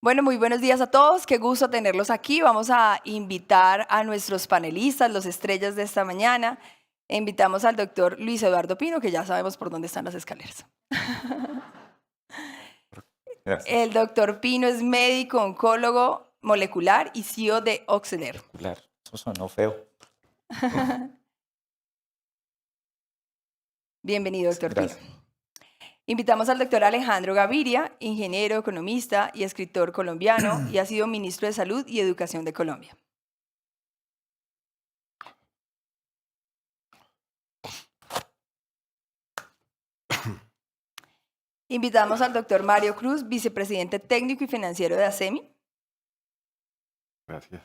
Bueno, muy buenos días a todos. Qué gusto tenerlos aquí. Vamos a invitar a nuestros panelistas, los estrellas de esta mañana. Invitamos al doctor Luis Eduardo Pino, que ya sabemos por dónde están las escaleras. Gracias. El doctor Pino es médico, oncólogo molecular y CEO de Oxeler. Molecular. Eso sonó feo. Bienvenido, doctor Pino. Gracias. Invitamos al doctor Alejandro Gaviria, ingeniero, economista y escritor colombiano, y ha sido ministro de Salud y Educación de Colombia. Invitamos al doctor Mario Cruz, vicepresidente técnico y financiero de ASEMI. Gracias.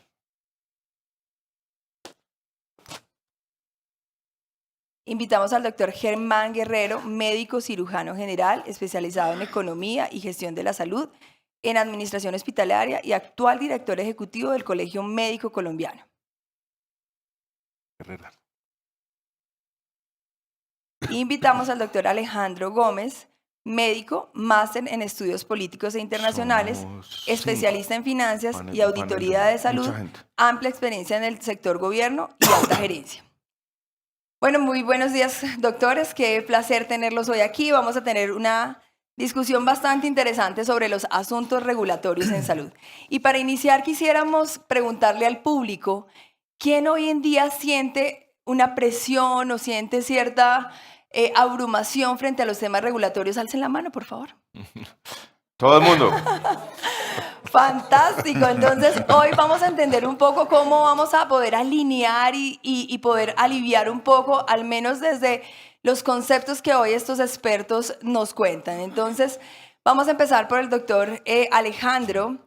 Invitamos al doctor Germán Guerrero, médico cirujano general, especializado en economía y gestión de la salud, en administración hospitalaria y actual director ejecutivo del Colegio Médico Colombiano. Herrera. Invitamos al doctor Alejandro Gómez, médico, máster en estudios políticos e internacionales, Somos especialista en finanzas panel- y auditoría de mucha salud, gente. amplia experiencia en el sector gobierno y alta gerencia. Bueno, muy buenos días, doctores. Qué placer tenerlos hoy aquí. Vamos a tener una discusión bastante interesante sobre los asuntos regulatorios en salud. Y para iniciar, quisiéramos preguntarle al público, ¿quién hoy en día siente una presión o siente cierta abrumación frente a los temas regulatorios? Alcen la mano, por favor. Todo el mundo. Fantástico. Entonces, hoy vamos a entender un poco cómo vamos a poder alinear y poder aliviar un poco, al menos desde los conceptos que hoy estos expertos nos cuentan. Entonces, vamos a empezar por el doctor Alejandro.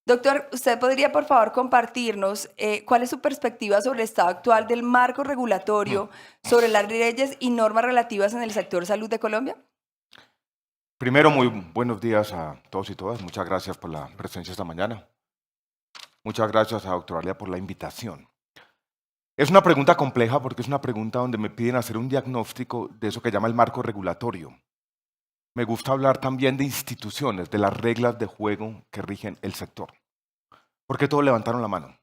Doctor, ¿usted podría, por favor, compartirnos cuál es su perspectiva sobre el estado actual del marco regulatorio sobre las leyes y normas relativas en el sector salud de Colombia? Primero, muy buenos días a todos y todas. Muchas gracias por la presencia esta mañana. Muchas gracias a doctora Alia por la invitación. Es una pregunta compleja porque es una pregunta donde me piden hacer un diagnóstico de eso que llama el marco regulatorio. Me gusta hablar también de instituciones, de las reglas de juego que rigen el sector. ¿Por qué todos levantaron la mano?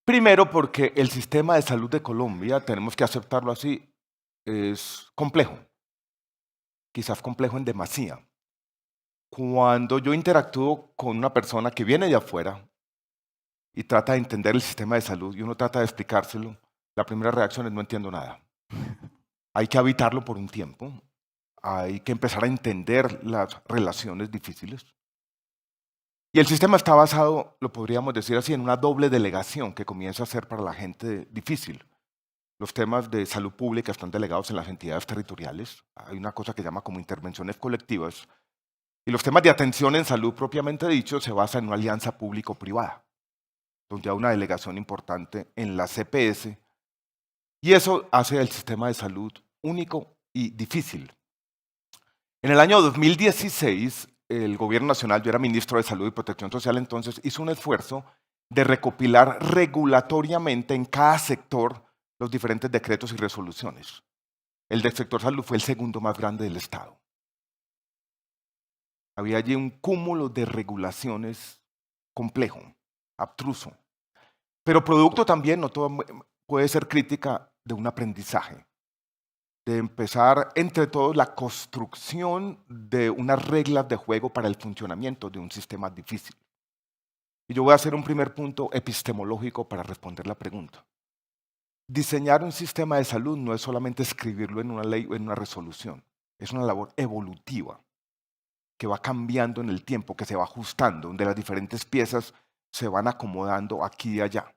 Primero, porque el sistema de salud de Colombia, tenemos que aceptarlo así, es complejo, quizás complejo en demasía. Cuando yo interactúo con una persona que viene de afuera y trata de entender el sistema de salud y uno trata de explicárselo, la primera reacción es no entiendo nada. Hay que habitarlo por un tiempo, hay que empezar a entender las relaciones difíciles. Y el sistema está basado, lo podríamos decir así, en una doble delegación que comienza a ser para la gente difícil. Los temas de salud pública están delegados en las entidades territoriales. Hay una cosa que se llama como intervenciones colectivas. Y los temas de atención en salud propiamente dicho se basan en una alianza público-privada, donde hay una delegación importante en la CPS. Y eso hace el sistema de salud único y difícil. En el año 2016, el gobierno nacional, yo era ministro de Salud y Protección Social entonces, hizo un esfuerzo de recopilar regulatoriamente en cada sector los diferentes decretos y resoluciones. El del sector salud fue el segundo más grande del Estado. Había allí un cúmulo de regulaciones complejo, abstruso, pero producto también, no todo puede ser crítica, de un aprendizaje, de empezar entre todos la construcción de unas reglas de juego para el funcionamiento de un sistema difícil. Y yo voy a hacer un primer punto epistemológico para responder la pregunta. Diseñar un sistema de salud no es solamente escribirlo en una ley o en una resolución, es una labor evolutiva que va cambiando en el tiempo, que se va ajustando, donde las diferentes piezas se van acomodando aquí y allá.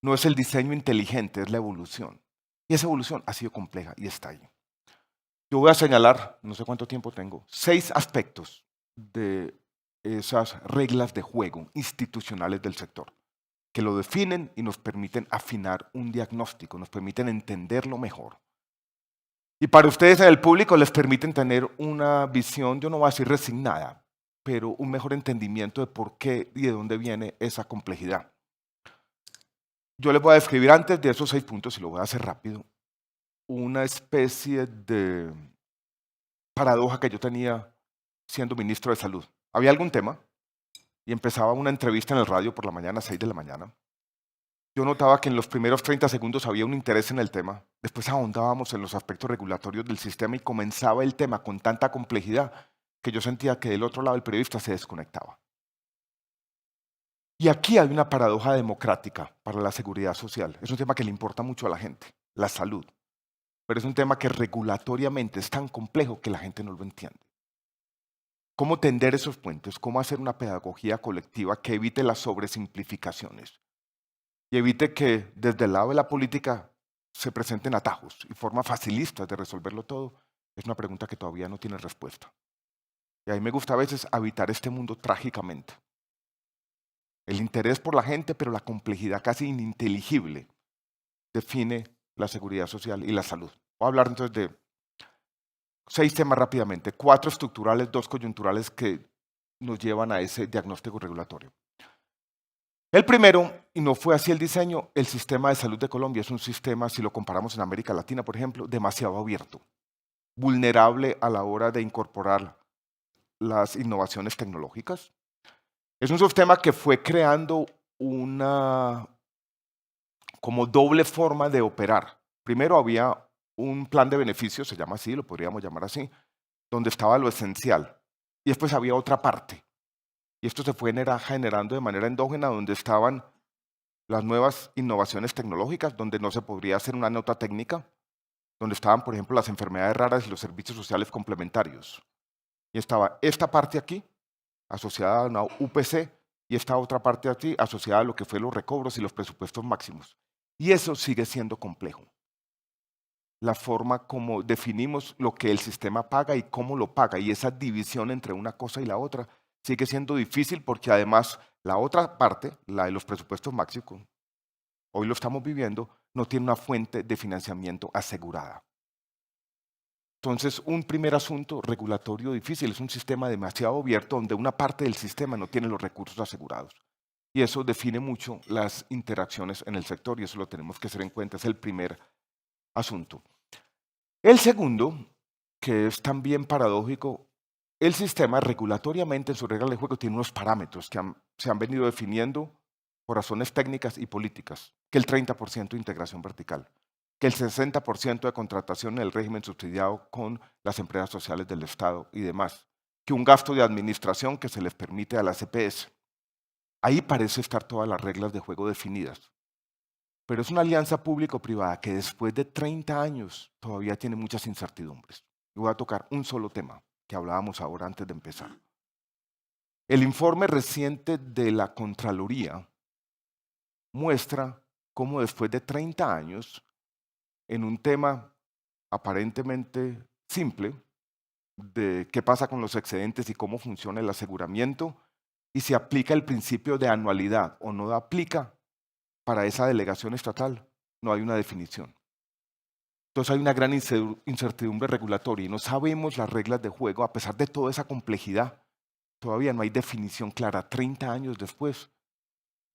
No es el diseño inteligente, es la evolución. Y esa evolución ha sido compleja y está ahí. Yo voy a señalar, no sé cuánto tiempo tengo, 6 aspectos de esas reglas de juego institucionales del sector, que lo definen y nos permiten afinar un diagnóstico, nos permiten entenderlo mejor. Y para ustedes en el público les permiten tener una visión, yo no voy a decir resignada, pero un mejor entendimiento de por qué y de dónde viene esa complejidad. Yo les voy a describir antes de esos 6 puntos, y lo voy a hacer rápido, una especie de paradoja que yo tenía siendo ministro de Salud. Había algún tema y empezaba una entrevista en el radio por la mañana, 6 de la mañana. Yo notaba que en los primeros 30 segundos había un interés en el tema, después ahondábamos en los aspectos regulatorios del sistema y comenzaba el tema con tanta complejidad que yo sentía que del otro lado el periodista se desconectaba. Y aquí hay una paradoja democrática para la seguridad social. Es un tema que le importa mucho a la gente, la salud. Pero es un tema que regulatoriamente es tan complejo que la gente no lo entiende. ¿Cómo tender esos puentes? ¿Cómo hacer una pedagogía colectiva que evite las sobresimplificaciones? Y evite que desde el lado de la política se presenten atajos y formas facilistas de resolverlo todo. Es una pregunta que todavía no tiene respuesta. Y a mí me gusta a veces habitar este mundo trágicamente. El interés por la gente, pero la complejidad casi ininteligible define la seguridad social y la salud. Voy a hablar entonces de 6 temas rápidamente, 4 estructurales, 2 coyunturales que nos llevan a ese diagnóstico regulatorio. El primero, y no fue así el diseño, el sistema de salud de Colombia es un sistema, si lo comparamos en América Latina, por ejemplo, demasiado abierto, vulnerable a la hora de incorporar las innovaciones tecnológicas. Es un sistema que fue creando una como doble forma de operar. Primero había un plan de beneficios, se llama así, lo podríamos llamar así, donde estaba lo esencial. Y después había otra parte. Y esto se fue generando de manera endógena, donde estaban las nuevas innovaciones tecnológicas, donde no se podría hacer una nota técnica, donde estaban, por ejemplo, las enfermedades raras y los servicios sociales complementarios. Y estaba esta parte aquí, asociada a una UPC, y esta otra parte aquí, asociada a lo que fue los recobros y los presupuestos máximos. Y eso sigue siendo complejo. La forma como definimos lo que el sistema paga y cómo lo paga, y esa división entre una cosa y la otra, sigue siendo difícil porque además la otra parte, la de los presupuestos máximos, hoy lo estamos viviendo, no tiene una fuente de financiamiento asegurada. Entonces, un primer asunto regulatorio difícil es un sistema demasiado abierto donde una parte del sistema no tiene los recursos asegurados. Y eso define mucho las interacciones en el sector y eso lo tenemos que hacer en cuenta, es el primer asunto. El segundo, que es también paradójico, el sistema regulatoriamente en su regla de juego tiene unos parámetros que se han venido definiendo por razones técnicas y políticas, que el 30% de integración vertical, que el 60% de contratación en el régimen subsidiado con las empresas sociales del Estado y demás, que un gasto de administración que se les permite a las EPS. Ahí parece estar todas las reglas de juego definidas. Pero es una alianza público-privada que después de 30 años todavía tiene muchas incertidumbres. Y voy a tocar un solo tema que hablábamos ahora antes de empezar. El informe reciente de la Contraloría muestra cómo después de 30 años, en un tema aparentemente simple, de qué pasa con los excedentes y cómo funciona el aseguramiento, y si aplica el principio de anualidad o no aplica para esa delegación estatal, no hay una definición. Entonces hay una gran incertidumbre regulatoria y no sabemos las reglas de juego, a pesar de toda esa complejidad, todavía no hay definición clara, 30 años después,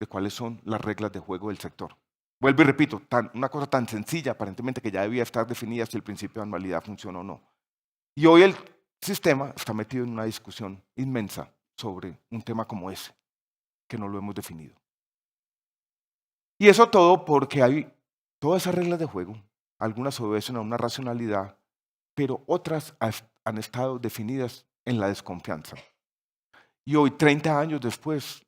de cuáles son las reglas de juego del sector. Vuelvo y repito, una cosa tan sencilla, aparentemente que ya debía estar definida si el principio de anualidad funciona o no. Y hoy el sistema está metido en una discusión inmensa sobre un tema como ese, que no lo hemos definido. Y eso todo porque hay todas esas reglas de juego, algunas obedecen a una racionalidad, pero otras han estado definidas en la desconfianza. Y hoy, 30 años después,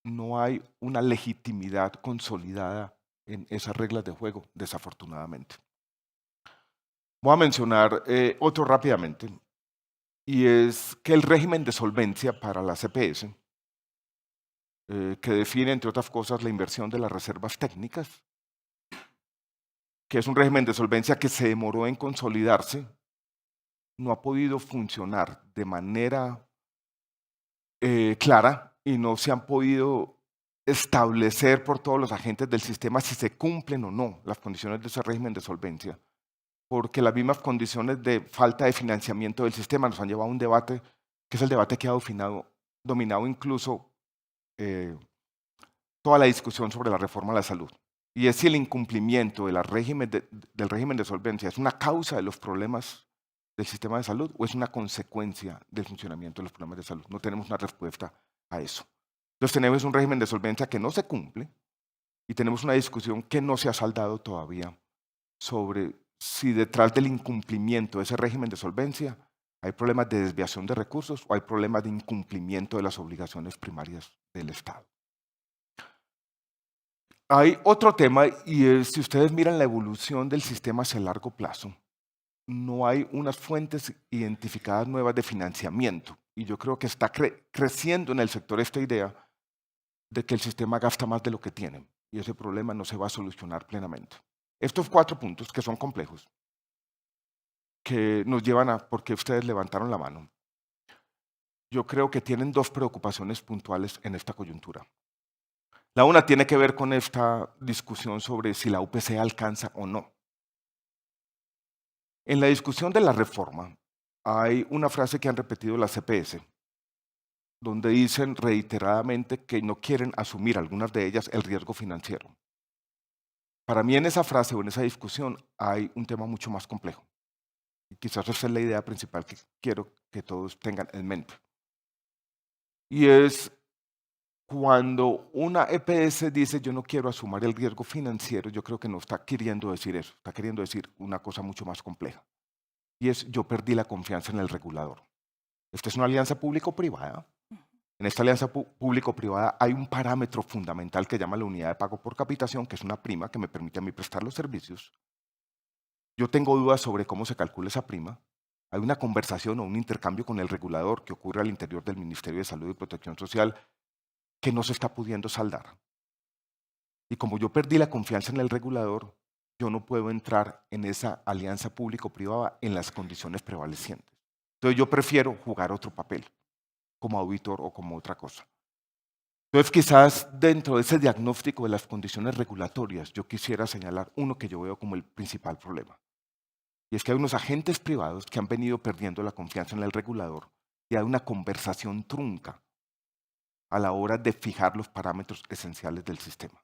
no hay una legitimidad consolidada en esas reglas de juego, desafortunadamente. Voy a mencionar otro rápidamente, y es que el régimen de solvencia para la CPS, que define, entre otras cosas, la inversión de las reservas técnicas, que es un régimen de solvencia que se demoró en consolidarse, no ha podido funcionar de manera clara y no se han podido establecer por todos los agentes del sistema si se cumplen o no las condiciones de ese régimen de solvencia, porque las mismas condiciones de falta de financiamiento del sistema nos han llevado a un debate que es el debate que ha dominado incluso toda la discusión sobre la reforma a la salud. Y es si el incumplimiento del régimen de solvencia es una causa de los problemas del sistema de salud o es una consecuencia del funcionamiento de los problemas de salud? No tenemos una respuesta a eso. Entonces tenemos un régimen de solvencia que no se cumple y tenemos una discusión que no se ha saldado todavía sobre si detrás del incumplimiento de ese régimen de solvencia hay problemas de desviación de recursos o hay problemas de incumplimiento de las obligaciones primarias del Estado. Hay otro tema y es, si ustedes miran la evolución del sistema hacia largo plazo, no hay unas fuentes identificadas nuevas de financiamiento. Y yo creo que está creciendo en el sector esta idea de que el sistema gasta más de lo que tiene y ese problema no se va a solucionar plenamente. Estos 4 puntos, que son complejos, que nos llevan a por qué ustedes levantaron la mano, yo creo que tienen 2 preocupaciones puntuales en esta coyuntura. La una tiene que ver con esta discusión sobre si la UPC alcanza o no. En la discusión de la reforma hay una frase que han repetido las CPS, donde dicen reiteradamente que no quieren asumir, algunas de ellas, el riesgo financiero. Para mí en esa frase o en esa discusión hay un tema mucho más complejo. Y quizás esa es la idea principal que quiero que todos tengan en mente. Y es cuando una EPS dice yo no quiero asumir el riesgo financiero, yo creo que no está queriendo decir eso, está queriendo decir una cosa mucho más compleja. Y es yo perdí la confianza en el regulador. Esta es una alianza público-privada. En esta alianza público-privada hay un parámetro fundamental que llama la unidad de pago por capitación, que es una prima que me permite a mí prestar los servicios. Yo tengo dudas sobre cómo se calcula esa prima. Hay una conversación o un intercambio con el regulador que ocurre al interior del Ministerio de Salud y Protección Social que no se está pudiendo saldar. Y como yo perdí la confianza en el regulador, yo no puedo entrar en esa alianza público-privada en las condiciones prevalecientes. Entonces yo prefiero jugar otro papel, como auditor o como otra cosa. Entonces quizás dentro de ese diagnóstico de las condiciones regulatorias, yo quisiera señalar uno que yo veo como el principal problema. Y es que hay unos agentes privados que han venido perdiendo la confianza en el regulador y hay una conversación trunca a la hora de fijar los parámetros esenciales del sistema.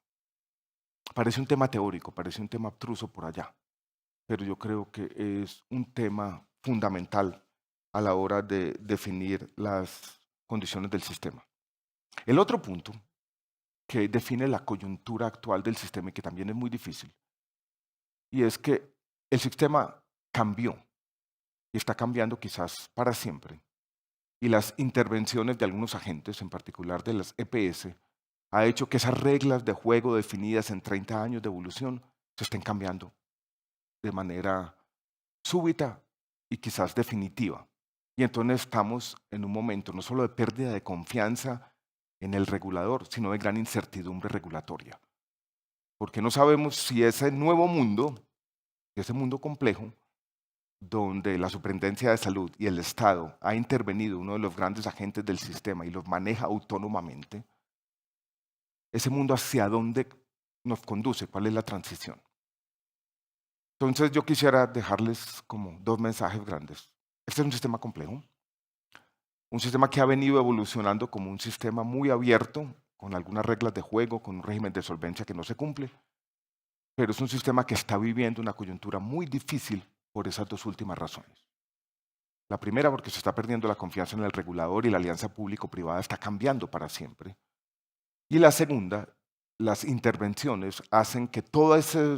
Parece un tema teórico, parece un tema abstruso por allá, pero yo creo que es un tema fundamental a la hora de definir las condiciones del sistema. El otro punto que define la coyuntura actual del sistema y que también es muy difícil, y es que el sistema cambió y está cambiando quizás para siempre. Y las intervenciones de algunos agentes, en particular de las EPS, ha hecho que esas reglas de juego definidas en 30 años de evolución se estén cambiando de manera súbita y quizás definitiva. Y entonces estamos en un momento no solo de pérdida de confianza en el regulador, sino de gran incertidumbre regulatoria. Porque no sabemos si ese nuevo mundo, ese mundo complejo, donde la Superintendencia de Salud y el Estado ha intervenido, uno de los grandes agentes del sistema, y los maneja autónomamente, ese mundo hacia dónde nos conduce, cuál es la transición. Entonces yo quisiera dejarles como 2 mensajes grandes. Este es un sistema complejo, un sistema que ha venido evolucionando como un sistema muy abierto, con algunas reglas de juego, con un régimen de solvencia que no se cumple, pero es un sistema que está viviendo una coyuntura muy difícil por esas 2 últimas razones. La primera, porque se está perdiendo la confianza en el regulador y la alianza público-privada está cambiando para siempre. Y la segunda, las intervenciones hacen que toda esa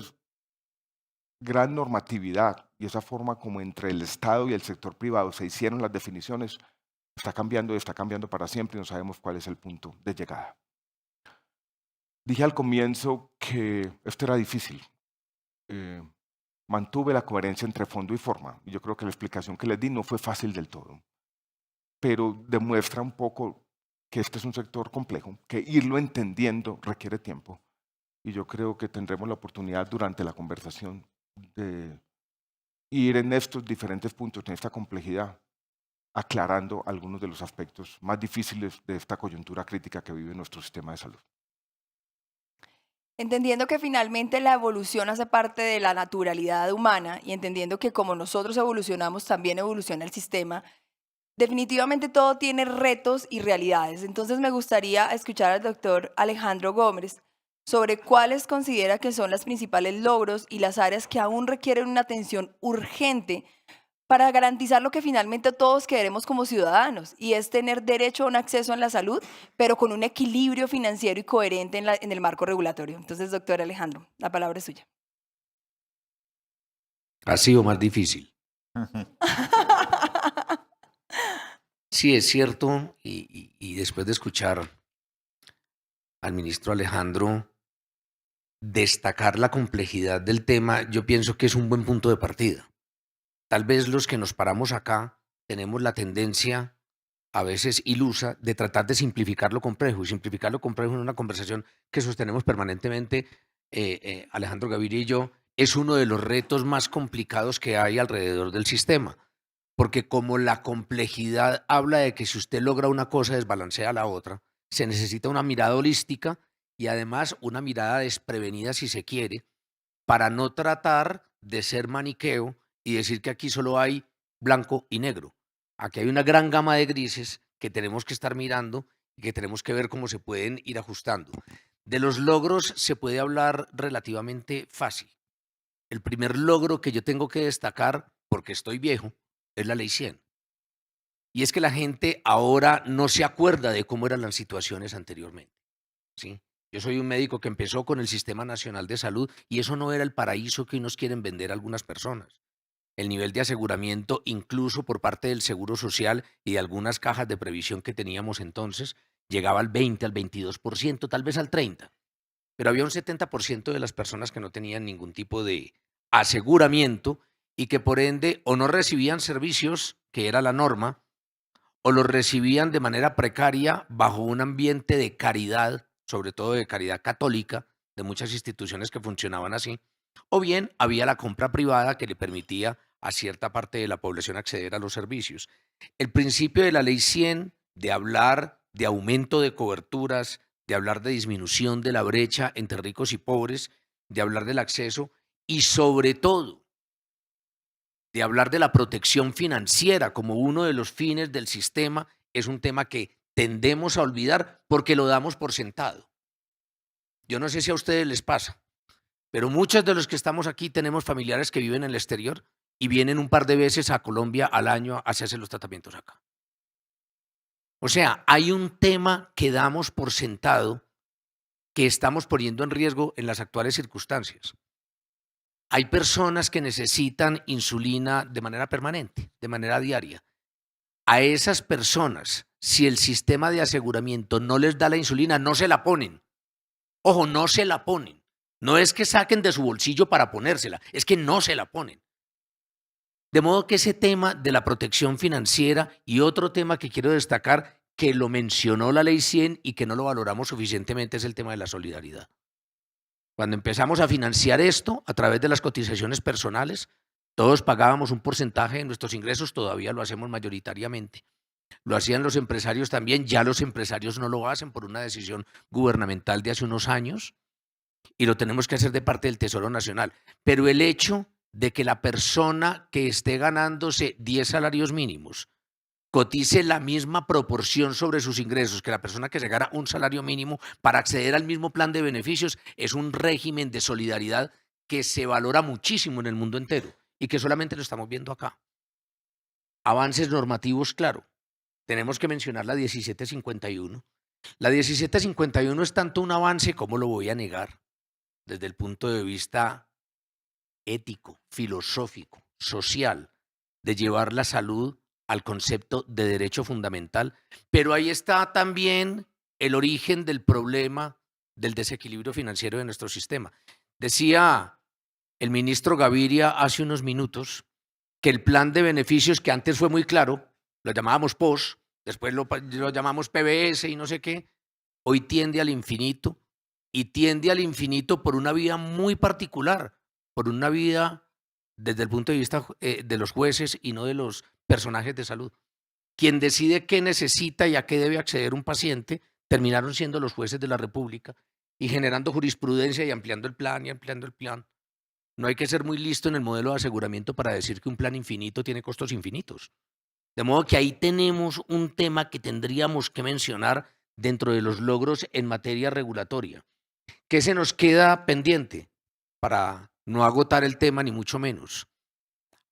gran normatividad y esa forma como entre el Estado y el sector privado se hicieron las definiciones, está cambiando para siempre y no sabemos cuál es el punto de llegada. Dije al comienzo que esto era difícil. Mantuve la coherencia entre fondo y forma. Y yo creo que la explicación que les di no fue fácil del todo, pero demuestra un poco que este es un sector complejo, que irlo entendiendo requiere tiempo. Y yo creo que tendremos la oportunidad durante la conversación de ir en estos diferentes puntos, en esta complejidad, aclarando algunos de los aspectos más difíciles de esta coyuntura crítica que vive nuestro sistema de salud. Entendiendo que finalmente la evolución hace parte de la naturalidad humana y entendiendo que como nosotros evolucionamos, también evoluciona el sistema, definitivamente todo tiene retos y realidades. Entonces me gustaría escuchar al doctor Alejandro Gómez sobre cuáles considera que son los principales logros y las áreas que aún requieren una atención urgente para garantizar lo que finalmente todos queremos como ciudadanos, y es tener derecho a un acceso a la salud, pero con un equilibrio financiero y coherente en el marco regulatorio. Entonces, doctor Alejandro, la palabra es suya. Ha sido más difícil. Sí, es cierto, y después de escuchar al ministro Alejandro destacar la complejidad del tema, yo pienso que es un buen punto de partida. Tal vez los que nos paramos acá tenemos la tendencia, a veces ilusa, de tratar de simplificar lo complejo, y simplificar lo complejo en una conversación que sostenemos permanentemente, Alejandro Gaviria y yo, es uno de los retos más complicados que hay alrededor del sistema. Porque como la complejidad habla de que si usted logra una cosa desbalancea la otra, se necesita una mirada holística y además una mirada desprevenida si se quiere, para no tratar de ser maniqueo y decir que aquí solo hay blanco y negro. Aquí hay una gran gama de grises que tenemos que estar mirando y que tenemos que ver cómo se pueden ir ajustando. De los logros se puede hablar relativamente fácil. El primer logro que yo tengo que destacar, porque estoy viejo, es la Ley 100. Y es que la gente ahora no se acuerda de cómo eran las situaciones anteriormente, ¿sí? Yo soy un médico que empezó con el Sistema Nacional de Salud y eso no era el paraíso que hoy nos quieren vender algunas personas. El nivel de aseguramiento, incluso por parte del Seguro Social y de algunas cajas de previsión que teníamos entonces, llegaba al 20, al 22%, tal vez al 30%. Pero había un 70% de las personas que no tenían ningún tipo de aseguramiento y que por ende o no recibían servicios, que era la norma, o los recibían de manera precaria bajo un ambiente de caridad, sobre todo de caridad católica, de muchas instituciones que funcionaban así, o bien había la compra privada que le permitía a cierta parte de la población acceder a los servicios. El principio de la Ley 100, de hablar de aumento de coberturas, de hablar de disminución de la brecha entre ricos y pobres, de hablar del acceso y sobre todo de hablar de la protección financiera como uno de los fines del sistema, es un tema que tendemos a olvidar porque lo damos por sentado. Yo no sé si a ustedes les pasa, pero muchos de los que estamos aquí tenemos familiares que viven en el exterior y vienen un par de veces a Colombia al año a hacerse los tratamientos acá. O sea, hay un tema que damos por sentado que estamos poniendo en riesgo en las actuales circunstancias. Hay personas que necesitan insulina de manera permanente, de manera diaria. A esas personas, si el sistema de aseguramiento no les da la insulina, no se la ponen. Ojo, no se la ponen. No es que saquen de su bolsillo para ponérsela, es que no se la ponen. De modo que ese tema de la protección financiera y otro tema que quiero destacar, que lo mencionó la Ley 100 y que no lo valoramos suficientemente, es el tema de la solidaridad. Cuando empezamos a financiar esto a través de las cotizaciones personales, todos pagábamos un porcentaje de nuestros ingresos, todavía lo hacemos mayoritariamente. Lo hacían los empresarios también, ya los empresarios no lo hacen por una decisión gubernamental de hace unos años y lo tenemos que hacer de parte del Tesoro Nacional. Pero el hecho de que la persona que esté ganándose 10 salarios mínimos cotice la misma proporción sobre sus ingresos que la persona que se gana un salario mínimo para acceder al mismo plan de beneficios es un régimen de solidaridad que se valora muchísimo en el mundo entero y que solamente lo estamos viendo acá. Avances normativos, claro. Tenemos que mencionar la 1751. La 1751 es tanto un avance, ¿cómo lo voy a negar? Desde el punto de vista ético, filosófico, social, de llevar la salud al concepto de derecho fundamental, pero ahí está también el origen del problema del desequilibrio financiero de nuestro sistema. Decía el ministro Gaviria hace unos minutos que el plan de beneficios, que antes fue muy claro, lo llamábamos POS, después lo llamamos PBS y no sé qué, hoy tiende al infinito y tiende al infinito por una vía muy particular, por una vía desde el punto de vista de los jueces y no de los personajes de salud. Quien decide qué necesita y a qué debe acceder un paciente terminaron siendo los jueces de la República y generando jurisprudencia y ampliando el plan y ampliando el plan. No hay que ser muy listo en el modelo de aseguramiento para decir que un plan infinito tiene costos infinitos. De modo que ahí tenemos un tema que tendríamos que mencionar dentro de los logros en materia regulatoria. ¿Qué se nos queda pendiente? Para no agotar el tema, ni mucho menos.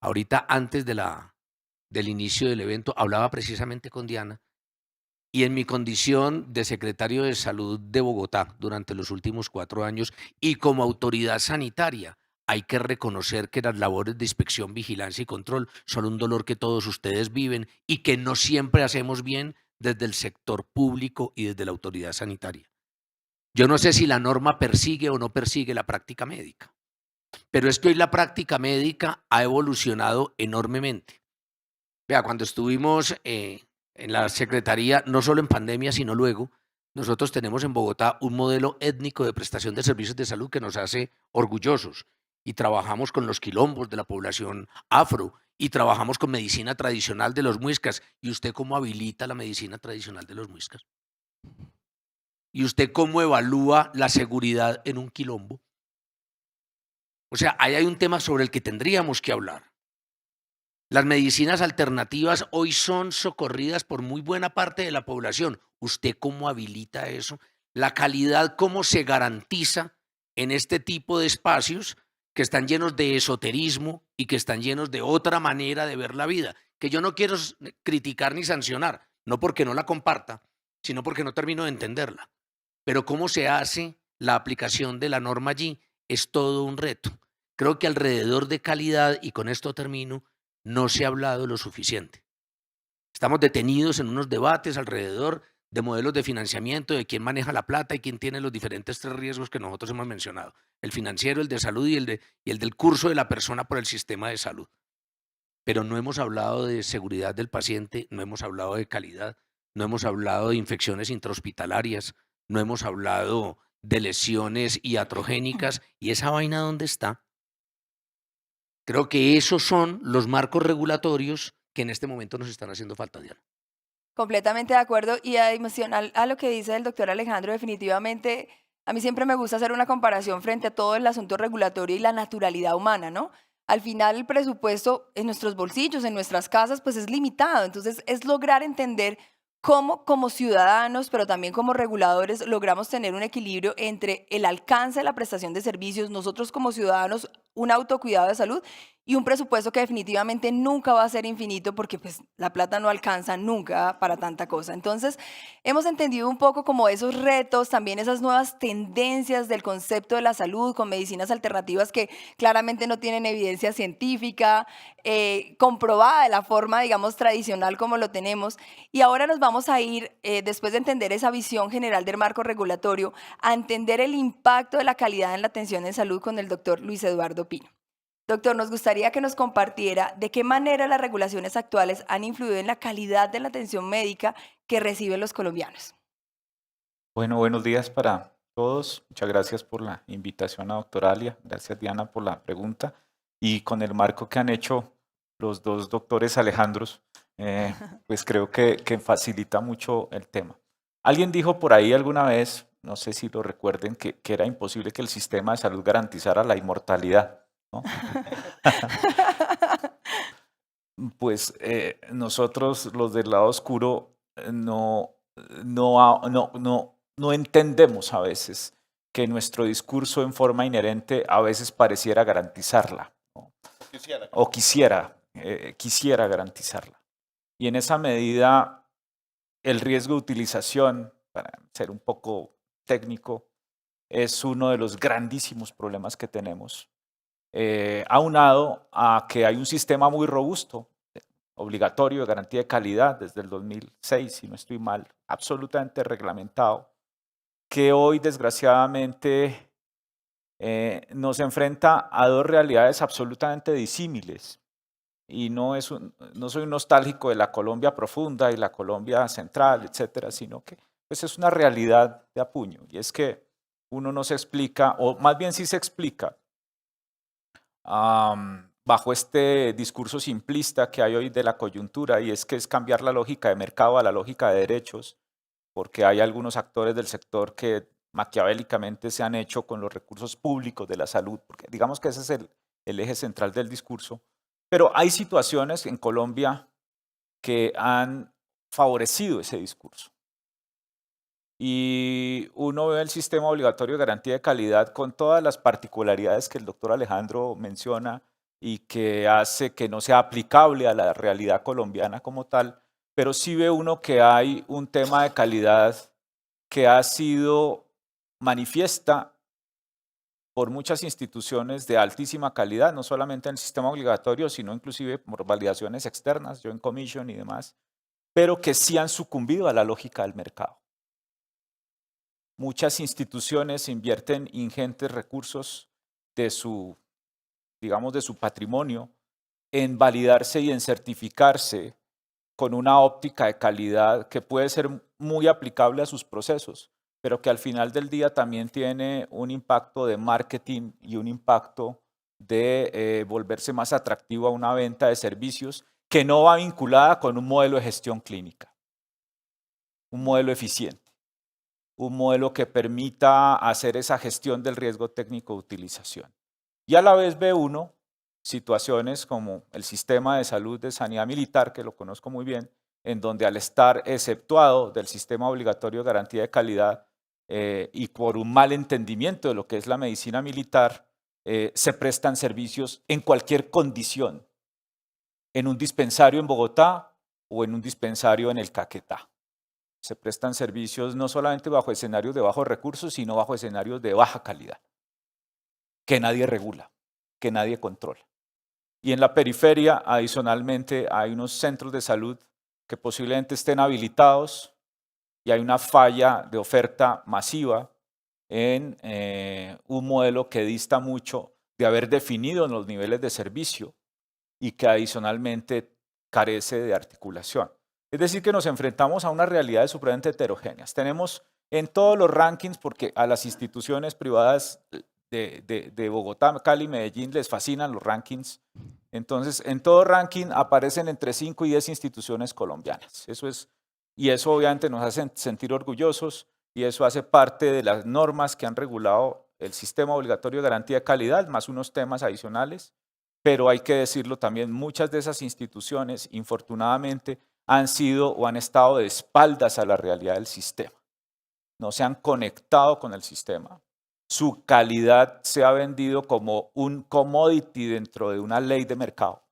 Ahorita antes del inicio del evento hablaba precisamente con Diana y en mi condición de secretario de Salud de Bogotá durante los últimos 4 años y como autoridad sanitaria, hay que reconocer que las labores de inspección, vigilancia y control son un dolor que todos ustedes viven y que no siempre hacemos bien desde el sector público y desde la autoridad sanitaria. Yo no sé si la norma persigue o no persigue la práctica médica, pero es que hoy la práctica médica ha evolucionado enormemente. Vea, cuando estuvimos en la Secretaría, no solo en pandemia, sino luego, nosotros tenemos en Bogotá un modelo étnico de prestación de servicios de salud que nos hace orgullosos y trabajamos con los quilombos de la población afro y trabajamos con medicina tradicional de los muiscas. ¿Y usted cómo habilita la medicina tradicional de los muiscas? ¿Y usted cómo evalúa la seguridad en un quilombo? O sea, ahí hay un tema sobre el que tendríamos que hablar. Las medicinas alternativas hoy son socorridas por muy buena parte de la población. ¿Usted cómo habilita eso? La calidad, ¿cómo se garantiza en este tipo de espacios que están llenos de esoterismo y que están llenos de otra manera de ver la vida? Que yo no quiero criticar ni sancionar, no porque no la comparta, sino porque no termino de entenderla. Pero cómo se hace la aplicación de la norma allí es todo un reto. Creo que alrededor de calidad, y con esto termino, no se ha hablado lo suficiente. Estamos detenidos en unos debates alrededor de modelos de financiamiento, de quién maneja la plata y quién tiene los diferentes 3 riesgos que nosotros hemos mencionado: el financiero, el de salud y el del curso de la persona por el sistema de salud. Pero no hemos hablado de seguridad del paciente, no hemos hablado de calidad, no hemos hablado de infecciones intrahospitalarias, no hemos hablado de lesiones iatrogénicas. ¿Y esa vaina dónde está? Creo que esos son los marcos regulatorios que en este momento nos están haciendo falta, Diana. Completamente de acuerdo y adicional a lo que dice el doctor Alejandro, definitivamente a mí siempre me gusta hacer una comparación frente a todo el asunto regulatorio y la naturalidad humana, ¿no? Al final el presupuesto en nuestros bolsillos, en nuestras casas, pues es limitado, entonces es lograr entender cómo como ciudadanos, pero también como reguladores, logramos tener un equilibrio entre el alcance de la prestación de servicios, nosotros como ciudadanos, un autocuidado de salud y un presupuesto que definitivamente nunca va a ser infinito porque pues la plata no alcanza nunca para tanta cosa. Entonces, hemos entendido un poco como esos retos, también esas nuevas tendencias del concepto de la salud con medicinas alternativas que claramente no tienen evidencia científica, comprobada de la forma, digamos, tradicional como lo tenemos. Y ahora nos vamos a ir, después de entender esa visión general del marco regulatorio, a entender el impacto de la calidad en la atención en salud con el doctor Luis Eduardo Pino. Doctor, nos gustaría que nos compartiera de qué manera las regulaciones actuales han influido en la calidad de la atención médica que reciben los colombianos. Bueno, buenos días para todos. Muchas gracias por la invitación a doctora Alia. Gracias, Diana, por la pregunta. Y con el marco que han hecho los dos doctores Alejandros, pues creo que facilita mucho el tema. Alguien dijo por ahí alguna vez, no sé si lo recuerden, que era imposible que el sistema de salud garantizara la inmortalidad, ¿no? Pues nosotros, los del lado oscuro, no entendemos a veces que nuestro discurso en forma inherente a veces pareciera garantizarla, ¿no? O quisiera garantizarla. Y en esa medida, el riesgo de utilización, para ser un poco técnico, es uno de los grandísimos problemas que tenemos, aunado a que hay un sistema muy robusto, obligatorio de garantía de calidad desde el 2006, si no estoy mal, absolutamente reglamentado, que hoy desgraciadamente nos enfrenta a dos realidades absolutamente disímiles. Y no soy un nostálgico de la Colombia profunda y la Colombia central, etcétera, sino que pues es una realidad de apuño. Y es que uno no se explica, o más bien sí se explica, bajo este discurso simplista que hay hoy de la coyuntura, y es que es cambiar la lógica de mercado a la lógica de derechos, porque hay algunos actores del sector que maquiavélicamente se han hecho con los recursos públicos de la salud, porque digamos que ese es el eje central del discurso. Pero hay situaciones en Colombia que han favorecido ese discurso. Y uno ve el sistema obligatorio de garantía de calidad con todas las particularidades que el doctor Alejandro menciona, y que hace que no sea aplicable a la realidad colombiana como tal, pero sí ve uno que hay un tema de calidad que ha sido manifiesta por muchas instituciones de altísima calidad, no solamente en el sistema obligatorio, sino inclusive por validaciones externas, Joint Commission y demás, pero que sí han sucumbido a la lógica del mercado. Muchas instituciones invierten ingentes recursos de su, digamos, de su patrimonio en validarse y en certificarse con una óptica de calidad que puede ser muy aplicable a sus procesos, pero que al final del día también tiene un impacto de marketing y un impacto de volverse más atractivo a una venta de servicios que no va vinculada con un modelo de gestión clínica, un modelo eficiente, un modelo que permita hacer esa gestión del riesgo técnico de utilización. Y a la vez ve uno situaciones como el sistema de salud de sanidad militar, que lo conozco muy bien, en donde al estar exceptuado del sistema obligatorio de garantía de calidad y por un mal entendimiento de lo que es la medicina militar, se prestan servicios en cualquier condición, en un dispensario en Bogotá o en un dispensario en el Caquetá. Se prestan servicios no solamente bajo escenarios de bajos recursos, sino bajo escenarios de baja calidad, que nadie regula, que nadie controla. Y en la periferia, adicionalmente, hay unos centros de salud que posiblemente estén habilitados y hay una falla de oferta masiva en un modelo que dista mucho de haber definido los niveles de servicio y que adicionalmente carece de articulación. Es decir, que nos enfrentamos a unas realidades supremamente heterogéneas. Tenemos en todos los rankings, porque a las instituciones privadas de Bogotá, Cali, Medellín les fascinan los rankings. Entonces, en todo ranking aparecen entre 5 y 10 instituciones colombianas. Y eso obviamente nos hace sentir orgullosos y eso hace parte de las normas que han regulado el sistema obligatorio de garantía de calidad, más unos temas adicionales. Pero hay que decirlo también, muchas de esas instituciones, infortunadamente, han sido o han estado de espaldas a la realidad del sistema. No se han conectado con el sistema. Su calidad se ha vendido como un commodity dentro de una ley de mercado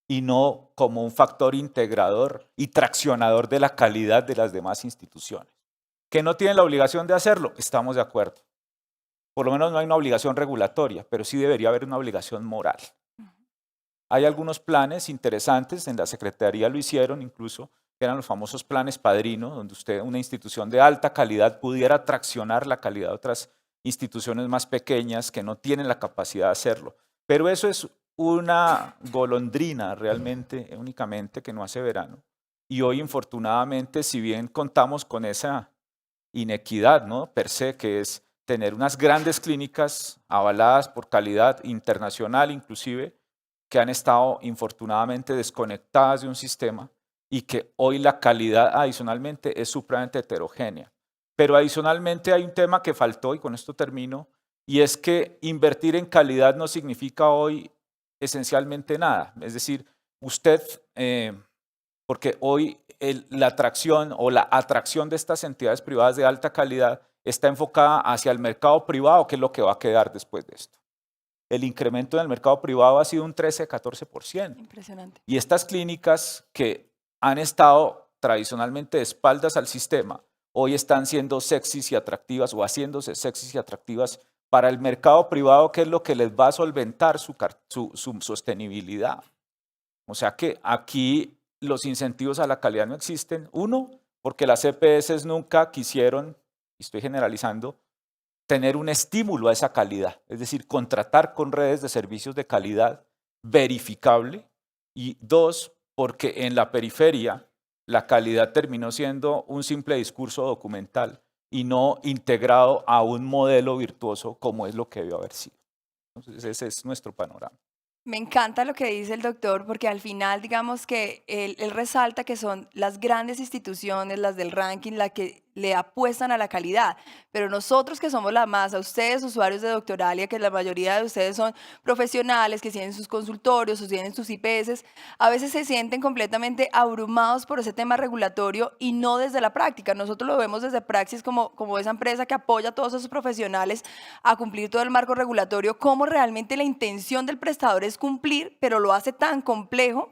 y no como un factor integrador y traccionador de la calidad de las demás instituciones. ¿Que no tienen la obligación de hacerlo? Estamos de acuerdo. Por lo menos no hay una obligación regulatoria, pero sí debería haber una obligación moral. Hay algunos planes interesantes, en la Secretaría lo hicieron incluso, que eran los famosos planes padrino, donde una institución de alta calidad pudiera traccionar la calidad de otras instituciones más pequeñas que no tienen la capacidad de hacerlo. Pero eso es una golondrina realmente, únicamente, que no hace verano. Y hoy, infortunadamente, si bien contamos con esa inequidad, ¿no?, per se, que es tener unas grandes clínicas avaladas por calidad internacional inclusive, que han estado infortunadamente desconectadas de un sistema y que hoy la calidad adicionalmente es supremamente heterogénea. Pero adicionalmente hay un tema que faltó y con esto termino, y es que invertir en calidad no significa hoy esencialmente nada. Es decir, usted, porque hoy la atracción o la atracción de estas entidades privadas de alta calidad está enfocada hacia el mercado privado, que es lo que va a quedar después de esto. El incremento en el mercado privado ha sido un 13-14%. Impresionante. Y estas clínicas que han estado tradicionalmente de espaldas al sistema, hoy están siendo sexys y atractivas o haciéndose sexys y atractivas para el mercado privado, que es lo que les va a solventar su sostenibilidad. O sea que aquí los incentivos a la calidad no existen. Uno, porque las EPS nunca quisieron, y estoy generalizando, tener un estímulo a esa calidad, es decir, contratar con redes de servicios de calidad verificable. Y dos, porque en la periferia la calidad terminó siendo un simple discurso documental y no integrado a un modelo virtuoso como es lo que debió haber sido. Entonces ese es nuestro panorama. Me encanta lo que dice el doctor, porque al final, digamos que él resalta que son las grandes instituciones, las del ranking, las que le apuestan a la calidad. Pero nosotros que somos la masa, ustedes usuarios de Doctoralia, que la mayoría de ustedes son profesionales, que tienen sus consultorios o tienen sus IPS, a veces se sienten completamente abrumados por ese tema regulatorio y no desde la práctica. Nosotros lo vemos desde Praxis como esa empresa que apoya a todos esos profesionales a cumplir todo el marco regulatorio, cómo realmente la intención del prestador es cumplir, pero lo hace tan complejo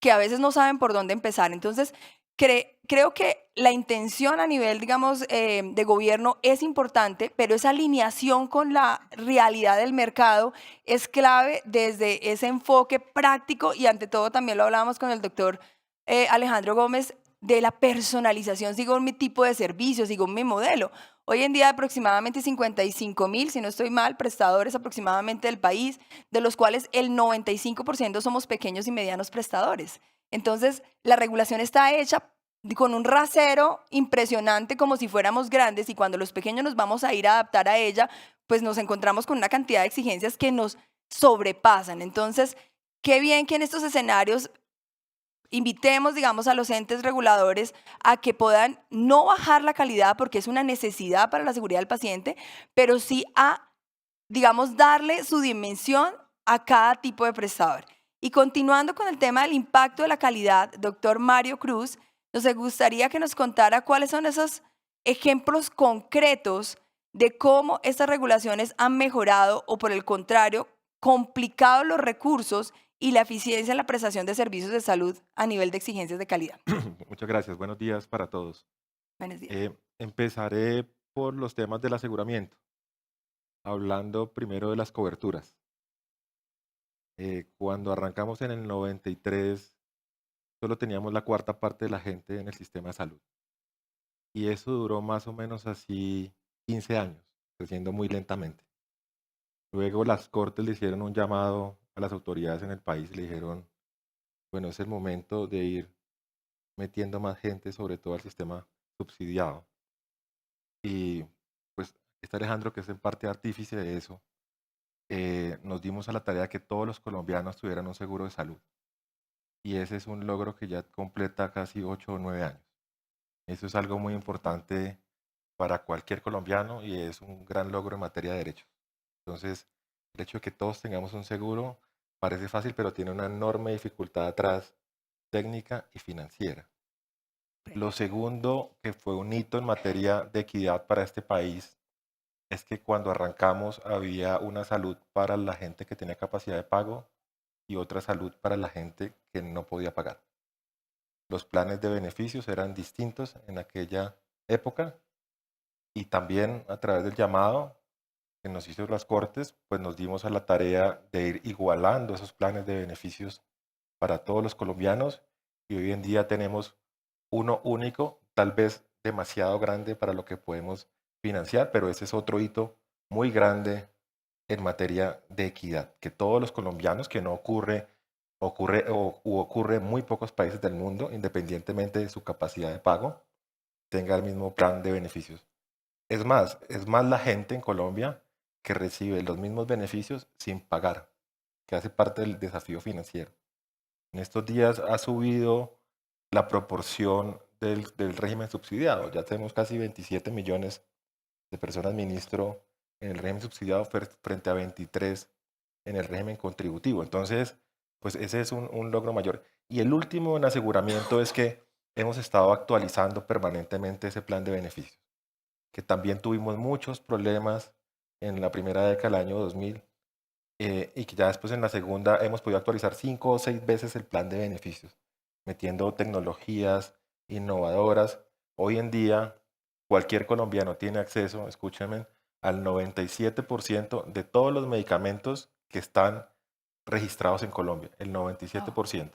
que a veces no saben por dónde empezar. Entonces, creo que la intención a nivel, digamos, de gobierno es importante, pero esa alineación con la realidad del mercado es clave desde ese enfoque práctico y ante todo también lo hablábamos con el doctor Alejandro Gómez de la personalización, sigo mi tipo de servicio, sigo mi modelo. Hoy en día aproximadamente 55.000, si no estoy mal, prestadores aproximadamente del país, de los cuales el 95% somos pequeños y medianos prestadores. Entonces, la regulación está hecha con un rasero impresionante como si fuéramos grandes y cuando los pequeños nos vamos a ir a adaptar a ella, pues nos encontramos con una cantidad de exigencias que nos sobrepasan. Entonces, qué bien que en estos escenarios invitemos, digamos, a los entes reguladores a que puedan no bajar la calidad porque es una necesidad para la seguridad del paciente, pero sí a, digamos, darle su dimensión a cada tipo de prestador. Y continuando con el tema del impacto de la calidad, doctor Mario Cruz, nos gustaría que nos contara cuáles son esos ejemplos concretos de cómo estas regulaciones han mejorado o, por el contrario, complicado los recursos y la eficiencia en la prestación de servicios de salud a nivel de exigencias de calidad. Muchas gracias. Buenos días para todos. Buenos días. Empezaré por los temas del aseguramiento, hablando primero de las coberturas. Cuando arrancamos en el 93, solo teníamos la cuarta parte de la gente en el sistema de salud. Y eso duró más o menos así 15 años, creciendo muy lentamente. Luego las cortes le hicieron un llamado a las autoridades en el país y le dijeron, bueno, es el momento de ir metiendo más gente, sobre todo al sistema subsidiado. Y pues está Alejandro, que es en parte artífice de eso, nos dimos a la tarea que todos los colombianos tuvieran un seguro de salud. Y ese es un logro que ya completa casi 8 o 9 años. Eso es algo muy importante para cualquier colombiano y es un gran logro en materia de derechos. Entonces, el hecho de que todos tengamos un seguro parece fácil, pero tiene una enorme dificultad atrás, técnica y financiera. Lo segundo, que fue un hito en materia de equidad para este país, es que cuando arrancamos había una salud para la gente que tenía capacidad de pago y otra salud para la gente que no podía pagar. Los planes de beneficios eran distintos en aquella época y también a través del llamado que nos hizo las Cortes, pues nos dimos a la tarea de ir igualando esos planes de beneficios para todos los colombianos y hoy en día tenemos uno único, tal vez demasiado grande para lo que podemos financiar, pero ese es otro hito muy grande en materia de equidad, que todos los colombianos, que no ocurre en muy pocos países del mundo, independientemente de su capacidad de pago, tenga el mismo plan de beneficios. Es más la gente en Colombia que recibe los mismos beneficios sin pagar, que hace parte del desafío financiero. En estos días ha subido la proporción del régimen subsidiado. Ya tenemos casi 27 millones de personas, ministro, en el régimen subsidiado frente a 23 en el régimen contributivo. Entonces, pues ese es un logro mayor. Y el último en aseguramiento es que hemos estado actualizando permanentemente ese plan de beneficios, que también tuvimos muchos problemas en la primera década del año 2000 y que ya después en la segunda hemos podido actualizar 5 o 6 veces el plan de beneficios, metiendo tecnologías innovadoras. Hoy en día, cualquier colombiano tiene acceso, escúchenme, al 97% de todos los medicamentos que están registrados en Colombia, el 97%.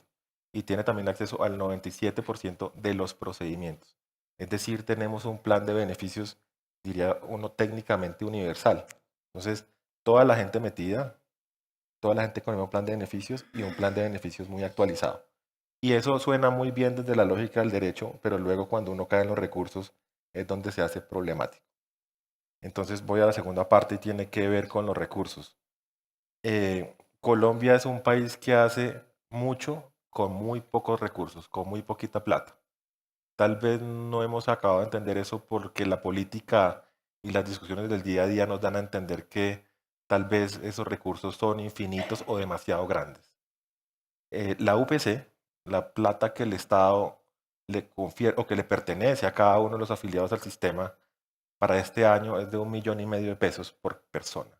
Y tiene también acceso al 97% de los procedimientos. Es decir, tenemos un plan de beneficios, diría uno, técnicamente universal. Entonces, toda la gente metida, toda la gente con el mismo plan de beneficios y un plan de beneficios muy actualizado. Y eso suena muy bien desde la lógica del derecho, pero luego cuando uno cae en los recursos es donde se hace problemático. Entonces voy a la segunda parte y tiene que ver con los recursos. Colombia es un país que hace mucho con muy pocos recursos, con muy poquita plata. tal vez no hemos acabado de entender eso porque la política y las discusiones del día a día nos dan a entender que tal vez esos recursos son infinitos o demasiado grandes. La UPC, la plata que el Estado le confiere o que le pertenece a cada uno de los afiliados al sistema, para este año es de 1,5 millones de pesos por persona.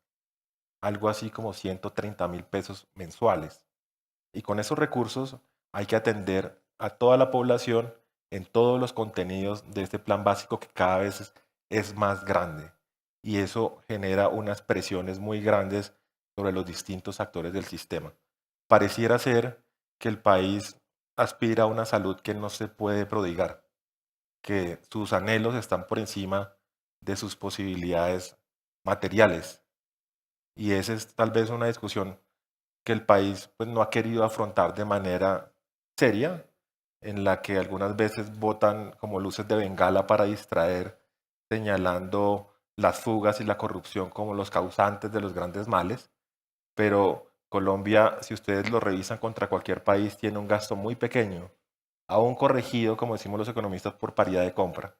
Algo así como 130.000 pesos mensuales. Y con esos recursos hay que atender a toda la población en todos los contenidos de este plan básico que cada vez es más grande. Y eso genera unas presiones muy grandes sobre los distintos actores del sistema. Pareciera ser que el país aspira a una salud que no se puede prodigar, que sus anhelos están por encima de sus posibilidades materiales. Y esa es tal vez una discusión que el país pues, no ha querido afrontar de manera seria, en la que algunas veces botan como luces de bengala para distraer, señalando las fugas y la corrupción como los causantes de los grandes males, pero Colombia, si ustedes lo revisan contra cualquier país, tiene un gasto muy pequeño, aún corregido, como decimos los economistas, por paridad de compra.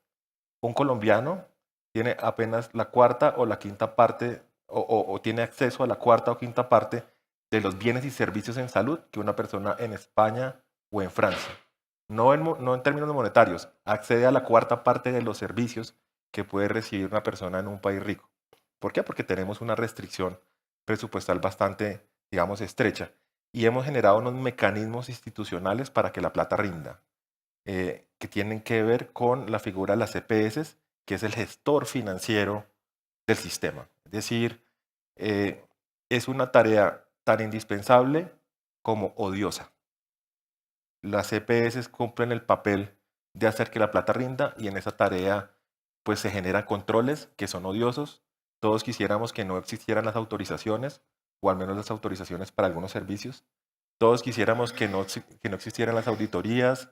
Un colombiano tiene apenas la cuarta o la quinta parte, o tiene acceso a la cuarta o quinta parte de los bienes y servicios en salud que una persona en España o en Francia. No en términos monetarios, accede a la cuarta parte de los servicios que puede recibir una persona en un país rico. ¿Por qué? Porque tenemos una restricción presupuestal bastante, digamos, estrecha y hemos generado unos mecanismos institucionales para que la plata rinda, que tienen que ver con la figura de las EPS, que es el gestor financiero del sistema. Es decir, es una tarea tan indispensable como odiosa. Las EPS cumplen el papel de hacer que la plata rinda y en esa tarea pues se generan controles que son odiosos. Todos quisiéramos que no existieran las autorizaciones o al menos las autorizaciones para algunos servicios. Todos quisiéramos que no existieran las auditorías,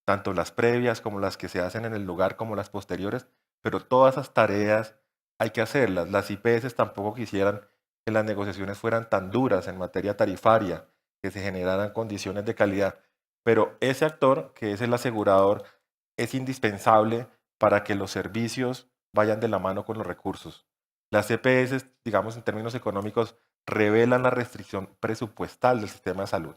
tanto las previas como las que se hacen en el lugar como las posteriores, pero todas esas tareas hay que hacerlas. Las IPS tampoco quisieran que las negociaciones fueran tan duras en materia tarifaria, que se generaran condiciones de calidad. Pero ese actor, que es el asegurador, es indispensable para que los servicios vayan de la mano con los recursos. Las EPS, digamos en términos económicos, revelan la restricción presupuestal del sistema de salud.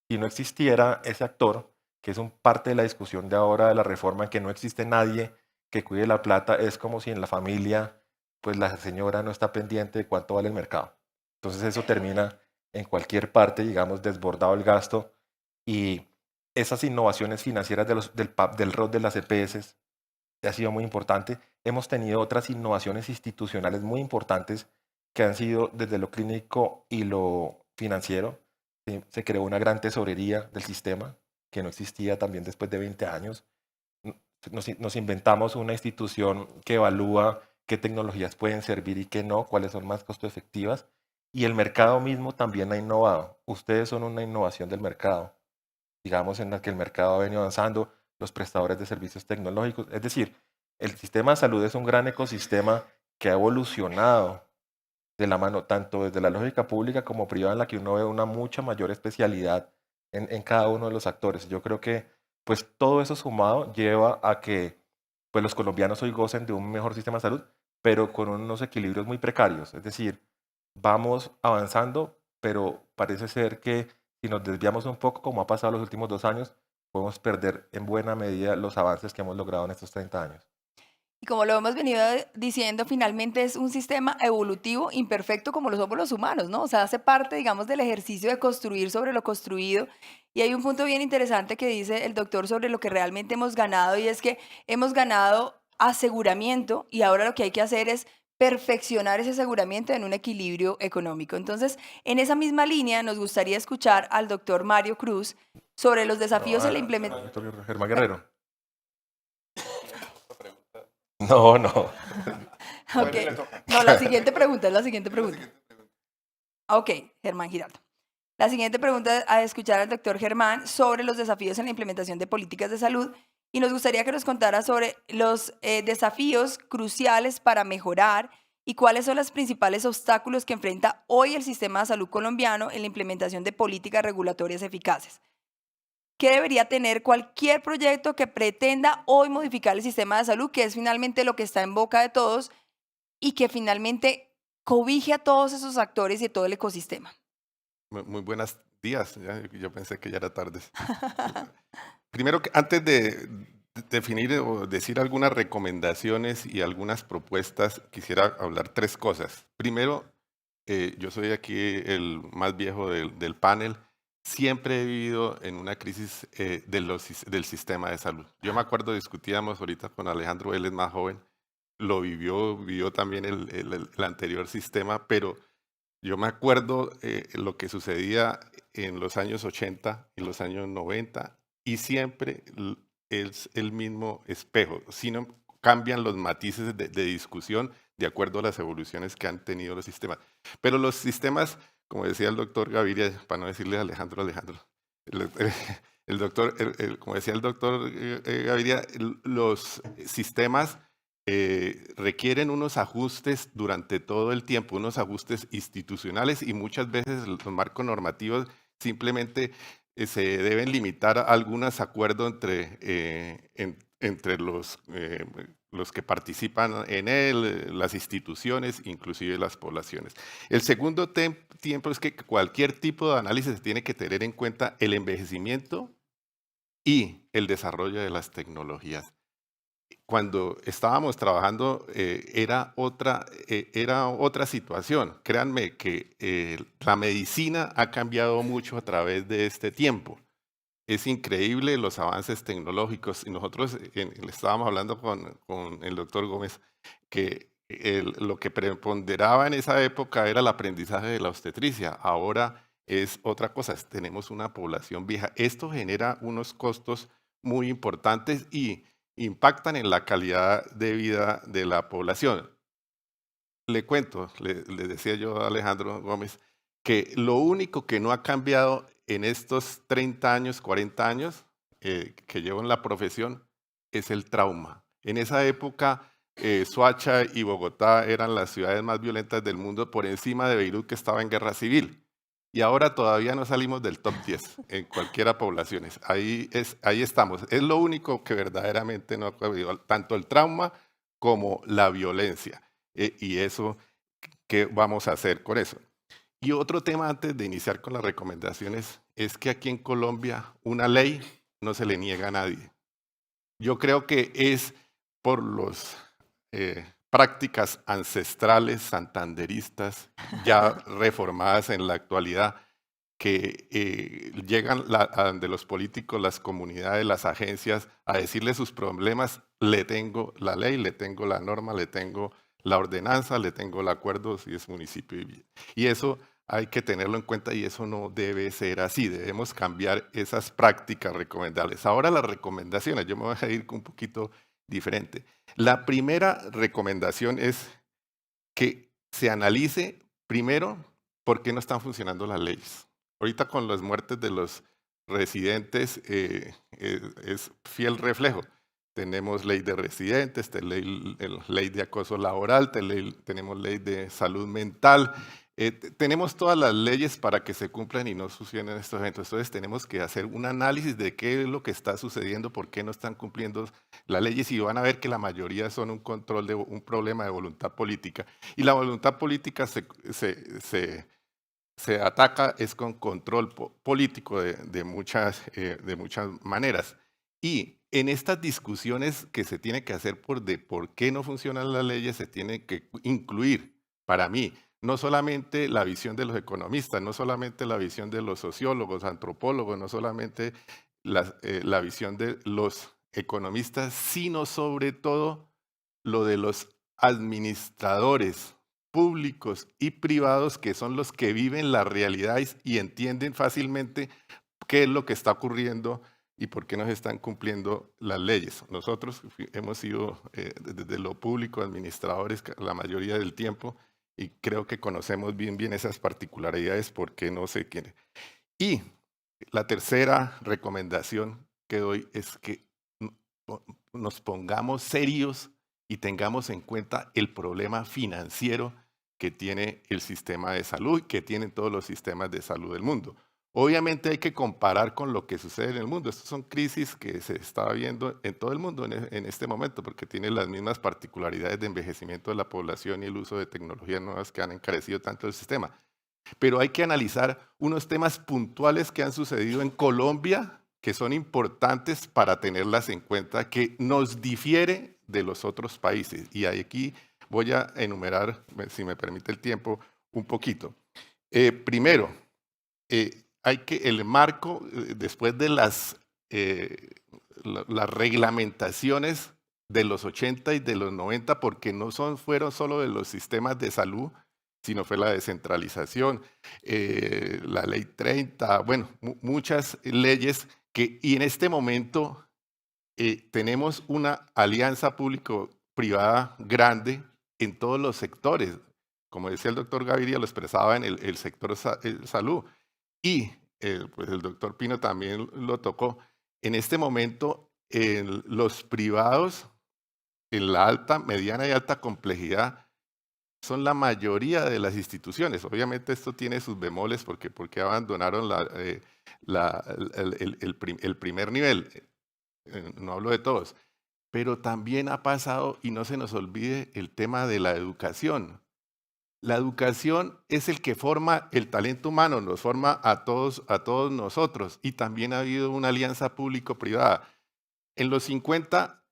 Si no existiera ese actor, que es un parte de la discusión de ahora de la reforma, en que no existe nadie que cuide la plata, es como si en la familia pues la señora no está pendiente de cuánto vale el mercado. Entonces eso termina en cualquier parte, digamos, desbordado el gasto y esas innovaciones financieras del rol de las EPS ha sido muy importante. Hemos tenido otras innovaciones institucionales muy importantes que han sido desde lo clínico y lo financiero. Se creó una gran tesorería del sistema que no existía también después de 20 años. Nos inventamos una institución que evalúa qué tecnologías pueden servir y qué no, cuáles son más costo efectivas. Y el mercado mismo también ha innovado. Ustedes son una innovación del mercado, digamos, en la que el mercado ha venido avanzando, los prestadores de servicios tecnológicos. Es decir, el sistema de salud es un gran ecosistema que ha evolucionado de la mano, tanto desde la lógica pública como privada, en la que uno ve una mucha mayor especialidad en cada uno de los actores. Yo creo que pues todo eso sumado lleva a que pues los colombianos hoy gocen de un mejor sistema de salud, pero con unos equilibrios muy precarios. Es decir, vamos avanzando, pero parece ser que si nos desviamos un poco, como ha pasado los últimos 2 años, podemos perder en buena medida los avances que hemos logrado en estos 30 años. Y como lo hemos venido diciendo, finalmente es un sistema evolutivo imperfecto como lo somos los humanos, ¿no? O sea, hace parte, digamos, del ejercicio de construir sobre lo construido. Y hay un punto bien interesante que dice el doctor sobre lo que realmente hemos ganado y es que hemos ganado aseguramiento y ahora lo que hay que hacer es perfeccionar ese aseguramiento en un equilibrio económico. Entonces, en esa misma línea, nos gustaría escuchar al doctor Mario Cruz sobre los desafíos en la implementación. Doctor Germán Guerrero. No, no. Ok. No, la siguiente pregunta es la siguiente pregunta. Ok, Germán Giraldo. La siguiente pregunta es a escuchar al doctor Germán sobre los desafíos en la implementación de políticas de salud y nos gustaría que nos contara sobre los desafíos cruciales para mejorar y cuáles son los principales obstáculos que enfrenta hoy el sistema de salud colombiano en la implementación de políticas regulatorias eficaces. ¿Qué debería tener cualquier proyecto que pretenda hoy modificar el sistema de salud, que es finalmente lo que está en boca de todos y que finalmente cobije a todos esos actores y todo el ecosistema? Muy buenos días. Yo pensé que ya era tarde. Primero, antes de definir o decir algunas recomendaciones y algunas propuestas, quisiera hablar tres cosas. Primero, yo soy aquí el más viejo del panel. Siempre he vivido en una crisis del sistema de salud. Yo me acuerdo, discutíamos ahorita con Alejandro, él es más joven, vivió también el anterior sistema, pero yo me acuerdo lo que sucedía en los años 80 y los años 90 y siempre es el mismo espejo, sino cambian los matices de discusión de acuerdo a las evoluciones que han tenido los sistemas. Pero los sistemas, como decía el doctor Gaviria, para no decirle Alejandro, como decía el doctor Gaviria, los sistemas requieren unos ajustes durante todo el tiempo, unos ajustes institucionales y muchas veces los marcos normativos simplemente se deben limitar a algunos acuerdos entre los que participan en él, las instituciones, inclusive las poblaciones. El segundo tiempo es que cualquier tipo de análisis tiene que tener en cuenta el envejecimiento y el desarrollo de las tecnologías. Cuando estábamos trabajando era otra situación. Créanme que la medicina ha cambiado mucho a través de este tiempo. Es increíble los avances tecnológicos. Y nosotros le estábamos hablando con el doctor Gómez que lo que preponderaba en esa época era el aprendizaje de la obstetricia. Ahora es otra cosa. Tenemos una población vieja. Esto genera unos costos muy importantes y impactan en la calidad de vida de la población. Le cuento, le decía yo a Alejandro Gómez, que lo único que no ha cambiado en estos 30 años, 40 años que llevo en la profesión es el trauma. En esa época, Soacha y Bogotá eran las ciudades más violentas del mundo por encima de Beirut, que estaba en guerra civil. Y ahora todavía no salimos del top 10 en cualquiera poblaciones. Ahí estamos. Es lo único que verdaderamente no ha cambiado, tanto el trauma como la violencia. Y eso, ¿qué vamos a hacer con eso? Y otro tema antes de iniciar con las recomendaciones es que aquí en Colombia una ley no se le niega a nadie. Yo creo que es por los prácticas ancestrales santanderistas ya reformadas en la actualidad que llegan de los políticos, las comunidades, las agencias a decirle sus problemas. Le tengo la ley, le tengo la norma, le tengo la ordenanza, le tengo el acuerdo si es municipio. Y eso hay que tenerlo en cuenta y eso no debe ser así. Debemos cambiar esas prácticas recomendables. Ahora las recomendaciones, yo me voy a ir un poquito diferente. La primera recomendación es que se analice primero por qué no están funcionando las leyes. Ahorita con las muertes de los residentes es fiel reflejo. Tenemos ley de residentes, ley de acoso laboral, tenemos ley de salud mental. Tenemos todas las leyes para que se cumplan y no suceden estos eventos. Entonces tenemos que hacer un análisis de qué es lo que está sucediendo, por qué no están cumpliendo las leyes y van a ver que la mayoría son un problema de voluntad política. Y la voluntad política se ataca es con control político de muchas maneras. Y en estas discusiones que se tiene que hacer de por qué no funcionan las leyes, se tiene que incluir, para mí, no solamente la visión de los economistas, no solamente la visión de los sociólogos, antropólogos, no solamente la visión de los economistas, sino sobre todo lo de los administradores públicos y privados, que son los que viven la realidad y entienden fácilmente qué es lo que está ocurriendo y por qué no se están cumpliendo las leyes. Nosotros hemos sido desde lo público administradores la mayoría del tiempo y creo que conocemos bien esas particularidades porque no se quiere. Y la tercera recomendación que doy es que nos pongamos serios y tengamos en cuenta el problema financiero que tiene el sistema de salud, que tienen todos los sistemas de salud del mundo. Obviamente hay que comparar con lo que sucede en el mundo. Estas son crisis que se está viendo en todo el mundo en este momento, porque tiene las mismas particularidades de envejecimiento de la población y el uso de tecnologías nuevas que han encarecido tanto el sistema. Pero hay que analizar unos temas puntuales que han sucedido en Colombia, que son importantes para tenerlas en cuenta, que nos difiere de los otros países. Y aquí voy a enumerar, si me permite el tiempo, un poquito. Primero, hay que el marco, después de las reglamentaciones de los 80 y de los 90, porque no fueron solo de los sistemas de salud, sino fue la descentralización, la ley 30, bueno, muchas leyes y en este momento tenemos una alianza público-privada grande en todos los sectores. Como decía el doctor Gaviria, lo expresaba en el sector salud. Y pues el doctor Pino también lo tocó. En este momento, los privados en la alta, mediana y alta complejidad son la mayoría de las instituciones. Obviamente esto tiene sus bemoles porque abandonaron el primer nivel. No hablo de todos. Pero también ha pasado, y no se nos olvide, el tema de la educación. La educación es el que forma el talento humano, nos forma a todos nosotros. Y también ha habido una alianza público-privada. En los 50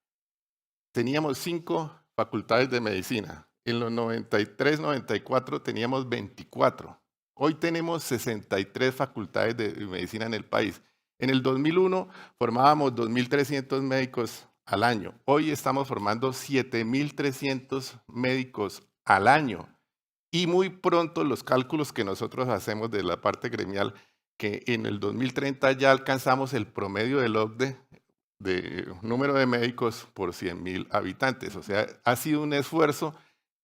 teníamos 5 facultades de medicina. En los 93, 94 teníamos 24. Hoy tenemos 63 facultades de medicina en el país. En el 2001 formábamos 2.300 médicos al año. Hoy estamos formando 7.300 médicos al año. Y muy pronto los cálculos que nosotros hacemos de la parte gremial, que en el 2030 ya alcanzamos el promedio del OCDE de número de médicos por 100.000 habitantes. O sea, ha sido un esfuerzo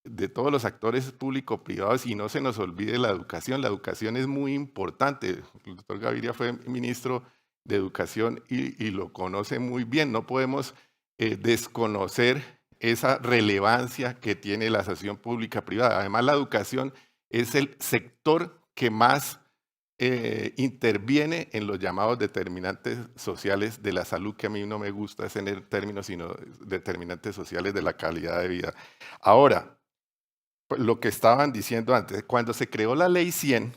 de todos los actores público-privados y no se nos olvide la educación. La educación es muy importante. El doctor Gaviria fue ministro de Educación y lo conoce muy bien. No podemos desconocer esa relevancia que tiene la asociación pública-privada. Además, la educación es el sector que más interviene en los llamados determinantes sociales de la salud, que a mí no me gusta ese término, sino determinantes sociales de la calidad de vida. Ahora, lo que estaban diciendo antes, cuando se creó la Ley 100,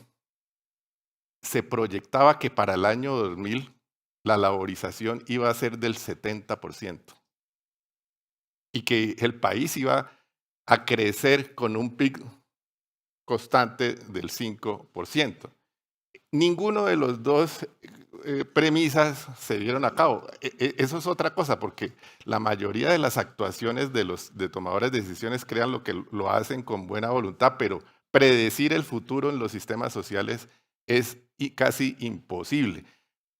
se proyectaba que para el año 2000 la laborización iba a ser del 70% y que el país iba a crecer con un PIB constante del 5%. Ninguno de los dos premisas se dieron a cabo. Eso es otra cosa, porque la mayoría de las actuaciones de tomadores de decisiones crean lo que lo hacen con buena voluntad, pero predecir el futuro en los sistemas sociales es casi imposible.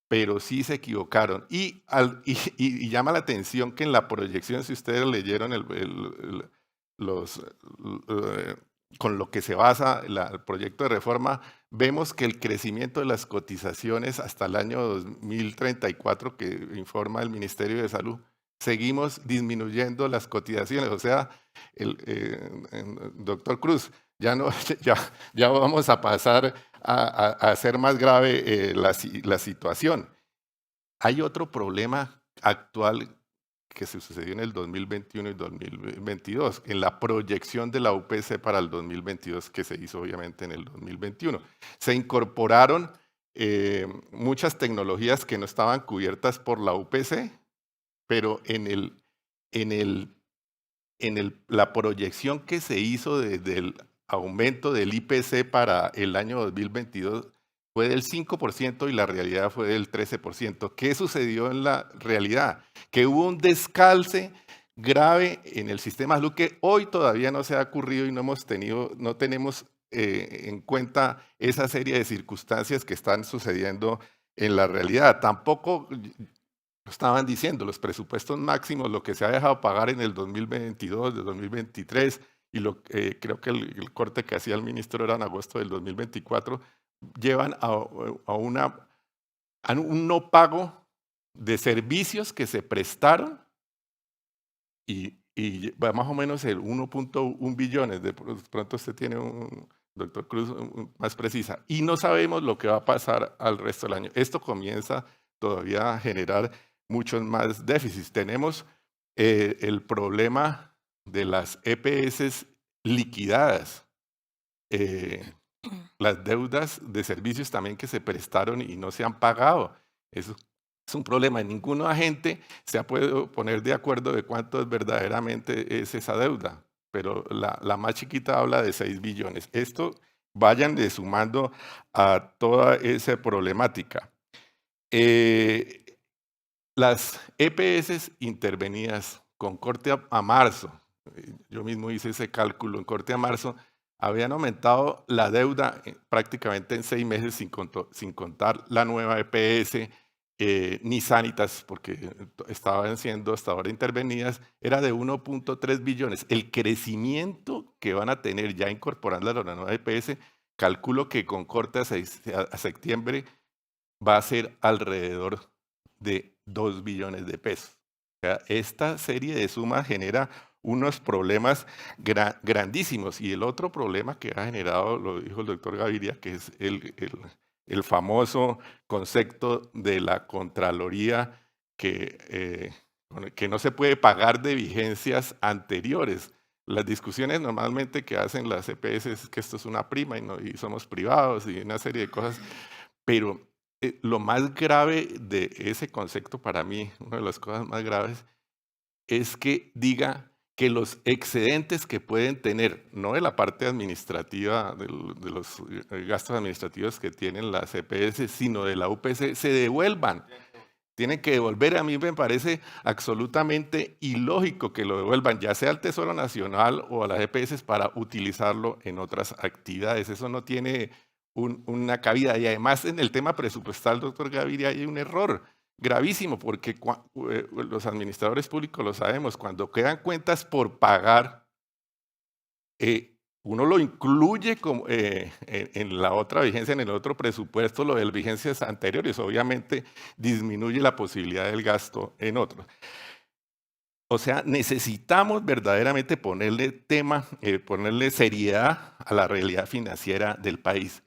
Pero sí se equivocaron. Y llama la atención que en la proyección, si ustedes leyeron con lo que se basa el proyecto de reforma, vemos que el crecimiento de las cotizaciones hasta el año 2034, que informa el Ministerio de Salud, seguimos disminuyendo las cotizaciones. O sea, doctor Cruz, ya vamos a pasar a hacer más grave la situación. Hay otro problema actual que se sucedió en el 2021 y 2022, en la proyección de la UPC para el 2022, que se hizo obviamente en el 2021. Se incorporaron muchas tecnologías que no estaban cubiertas por la UPC, pero la proyección que se hizo del aumento del IPC para el año 2022 fue del 5% y la realidad fue del 13%. ¿Qué sucedió en la realidad? Que hubo un descalce grave en el sistema de salud que hoy todavía no se ha ocurrido y no tenemos en cuenta esa serie de circunstancias que están sucediendo en la realidad. Tampoco estaban diciendo los presupuestos máximos, lo que se ha dejado pagar en el 2022, del 2023, y creo que el corte que hacía el ministro era en agosto del 2024, llevan a un no pago de servicios que se prestaron y va más o menos el 1.1 billones. De pronto usted tiene doctor Cruz más precisa, y no sabemos lo que va a pasar al resto del año. Esto comienza todavía a generar muchos más déficits. Tenemos el problema de las EPS liquidadas, las deudas de servicios también que se prestaron y no se han pagado. Eso es un problema. Ningún agente se ha podido poner de acuerdo de cuánto es verdaderamente es esa deuda, pero la más chiquita habla de 6 billones. Esto vayan sumando a toda esa problemática. Las EPS intervenidas con corte a marzo, yo mismo hice ese cálculo, en corte a marzo, habían aumentado la deuda prácticamente en 6 meses sin contar la nueva EPS, ni Sanitas, porque estaban siendo hasta ahora intervenidas, era de 1.3 billones. El crecimiento que van a tener ya incorporando la nueva EPS, calculo que con corte a septiembre va a ser alrededor de 2 billones de pesos. O sea, esta serie de sumas genera unos problemas grandísimos. Y el otro problema que ha generado, lo dijo el doctor Gaviria, que es el famoso concepto de la Contraloría que no se puede pagar de vigencias anteriores. Las discusiones normalmente que hacen las EPS es que esto es una prima y somos privados y una serie de cosas, pero lo más grave de ese concepto para mí, una de las cosas más graves, es que diga que los excedentes que pueden tener, no de la parte administrativa, de los gastos administrativos que tienen las EPS, sino de la UPC, se devuelvan. Tienen que devolver. A mí me parece absolutamente ilógico que lo devuelvan, ya sea al Tesoro Nacional o a las EPS, para utilizarlo en otras actividades. Eso no tiene una cabida. Y además en el tema presupuestal, doctor Gaviria, hay un error gravísimo, porque los administradores públicos lo sabemos, cuando quedan cuentas por pagar, uno lo incluye como, en la otra vigencia, en el otro presupuesto, lo de las vigencias anteriores. Obviamente disminuye la posibilidad del gasto en otros. O sea, necesitamos verdaderamente ponerle ponerle seriedad a la realidad financiera del país.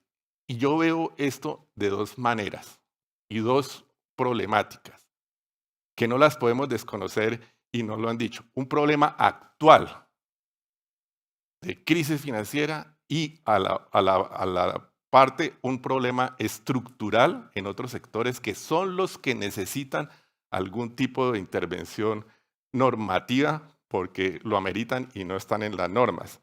Y yo veo esto de dos maneras y dos problemáticas que no las podemos desconocer y no lo han dicho. Un problema actual de crisis financiera y a la parte un problema estructural en otros sectores que son los que necesitan algún tipo de intervención normativa porque lo ameritan y no están en las normas.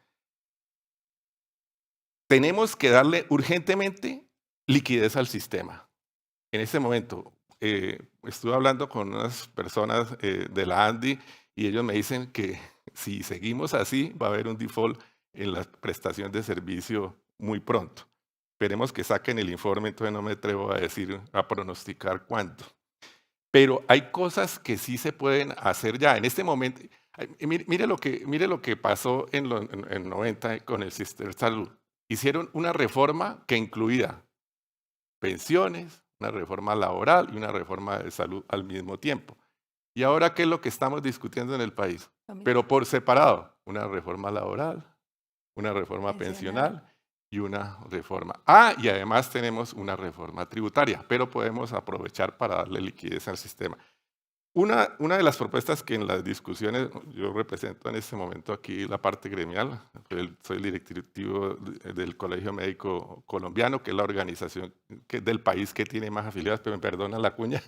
Tenemos que darle urgentemente liquidez al sistema. En este momento, estuve hablando con unas personas de la ANDI y ellos me dicen que si seguimos así va a haber un default en la prestación de servicio muy pronto. Esperemos que saquen el informe, entonces no me atrevo a pronosticar cuánto. Pero hay cosas que sí se pueden hacer ya. En este momento, mire lo que pasó en 90 con el sistema de salud. Hicieron una reforma que incluía pensiones, una reforma laboral y una reforma de salud al mismo tiempo. ¿Y ahora qué es lo que estamos discutiendo en el país? Pero por separado, una reforma laboral, una reforma pensional y una reforma. Y además tenemos una reforma tributaria, pero podemos aprovechar para darle liquidez al sistema. Una de las propuestas que en las discusiones, yo represento en este momento aquí la parte gremial, soy el directivo del Colegio Médico Colombiano, que es la organización del país que tiene más afiliados, pero me perdona la cuña,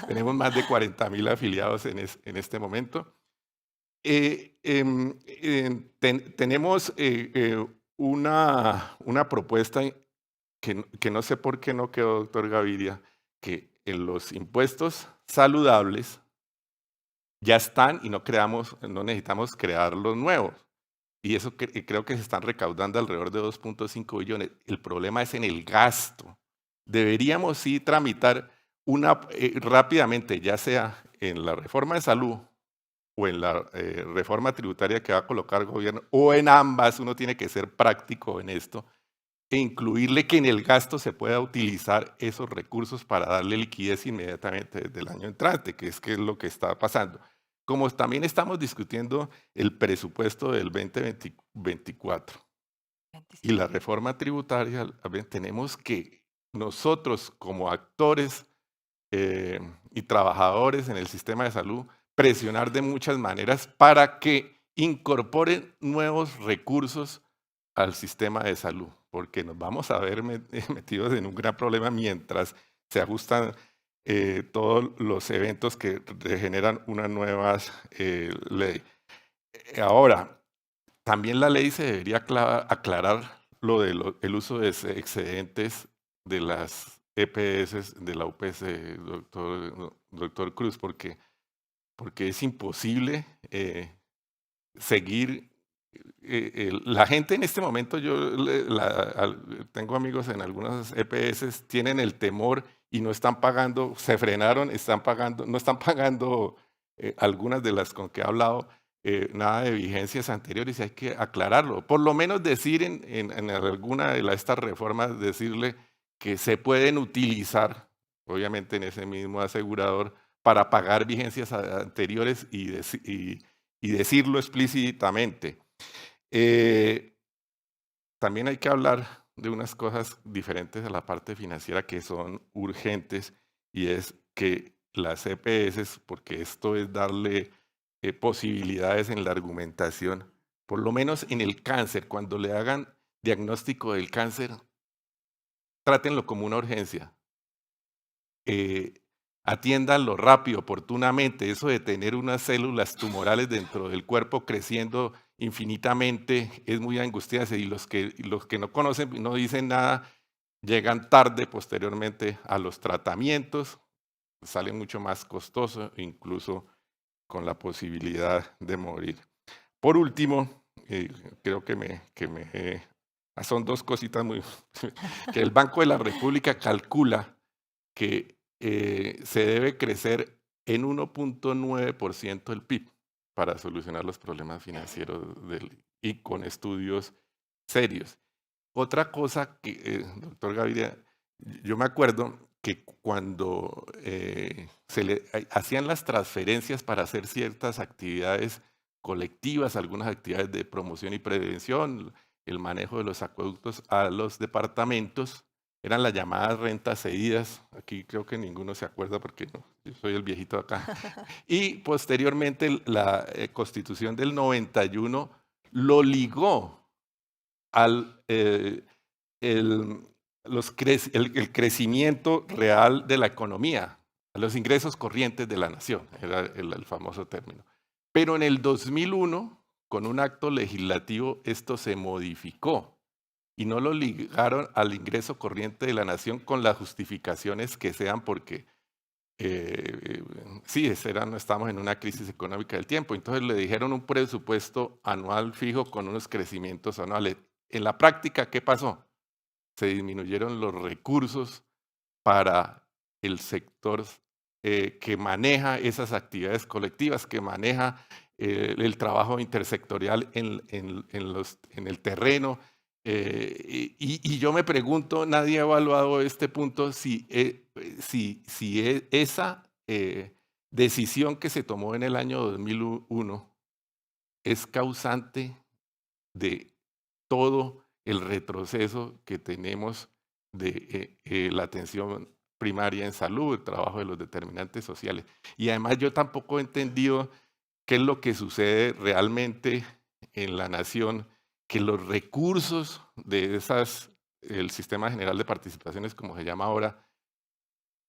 tenemos más de 40.000 afiliados en este momento. Tenemos una propuesta que no sé por qué no quedó, doctor Gaviria, que en los impuestos saludables ya están y no necesitamos crearlos nuevos. Y eso creo que se están recaudando alrededor de 2.5 billones. El problema es en el gasto. Deberíamos sí tramitar rápidamente, ya sea en la reforma de salud o en la reforma tributaria que va a colocar el gobierno, o en ambas, uno tiene que ser práctico en esto, e incluirle que en el gasto se pueda utilizar esos recursos para darle liquidez inmediatamente desde el año entrante, que es lo que está pasando. Como también estamos discutiendo el presupuesto del 2024, y la reforma tributaria, tenemos que nosotros como actores y trabajadores en el sistema de salud presionar de muchas maneras para que incorporen nuevos recursos al sistema de salud, porque nos vamos a ver metidos en un gran problema mientras se ajustan todos los eventos que generan unas nuevas leyes. Ahora, también la ley se debería aclarar lo del uso de excedentes de las EPS, de la UPS, doctor Cruz, porque es imposible seguir. La gente en este momento, tengo amigos en algunas EPS, tienen el temor y no están pagando, se frenaron, no están pagando algunas de las con que he hablado, nada de vigencias anteriores, y hay que aclararlo. Por lo menos decir en alguna de estas reformas, decirle que se pueden utilizar, obviamente en ese mismo asegurador, para pagar vigencias anteriores y decirlo explícitamente. También hay que hablar de unas cosas diferentes a la parte financiera que son urgentes, y es que las EPS, porque esto es darle posibilidades en la argumentación, por lo menos en el cáncer, cuando le hagan diagnóstico del cáncer, trátenlo como una urgencia. Atiéndanlo rápido, oportunamente. Eso de tener unas células tumorales dentro del cuerpo creciendo infinitamente es muy angustiante, y los que no conocen y no dicen nada llegan tarde posteriormente a los tratamientos, sale mucho más costoso, incluso con la posibilidad de morir. Por último, creo que son dos cositas muy... que el Banco de la República calcula que se debe crecer en 1.9% el PIB para solucionar los problemas financieros y con estudios serios. Otra cosa que, doctor Gaviria, yo me acuerdo que cuando se le hacían las transferencias para hacer ciertas actividades colectivas, algunas actividades de promoción y prevención, el manejo de los acueductos a los departamentos, eran las llamadas rentas cedidas. Aquí creo que ninguno se acuerda porque no, yo soy el viejito acá. Y posteriormente la Constitución del 91 lo ligó al el crecimiento real de la economía, a los ingresos corrientes de la nación, era el famoso término. Pero en el 2001, con un acto legislativo, esto se modificó y no lo ligaron al ingreso corriente de la nación con las justificaciones que sean, porque sí, estamos en una crisis económica del tiempo. Entonces le dijeron un presupuesto anual fijo con unos crecimientos anuales. En la práctica, ¿qué pasó? Se disminuyeron los recursos para el sector que maneja esas actividades colectivas, que maneja el trabajo intersectorial en el terreno. Y yo me pregunto, nadie ha evaluado este punto, si esa decisión que se tomó en el año 2001 es causante de todo el retroceso que tenemos de la atención primaria en salud, el trabajo de los determinantes sociales. Y además yo tampoco he entendido qué es lo que sucede realmente en la nación, que los recursos de el Sistema General de Participaciones, como se llama ahora,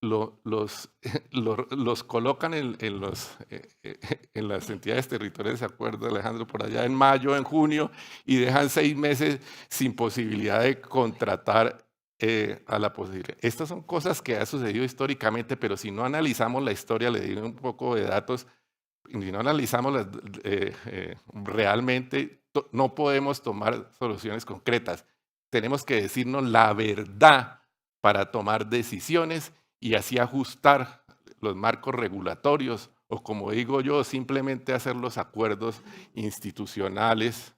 los colocan en las entidades territoriales, ¿se acuerda, Alejandro? Por allá en mayo, en junio, y dejan 6 meses sin posibilidad de contratar a la posibilidad. Estas son cosas que han sucedido históricamente, pero si no analizamos la historia, le digo un poco de datos, si no analizamos realmente, no podemos tomar soluciones concretas. Tenemos que decirnos la verdad para tomar decisiones y así ajustar los marcos regulatorios, o como digo yo, simplemente hacer los acuerdos institucionales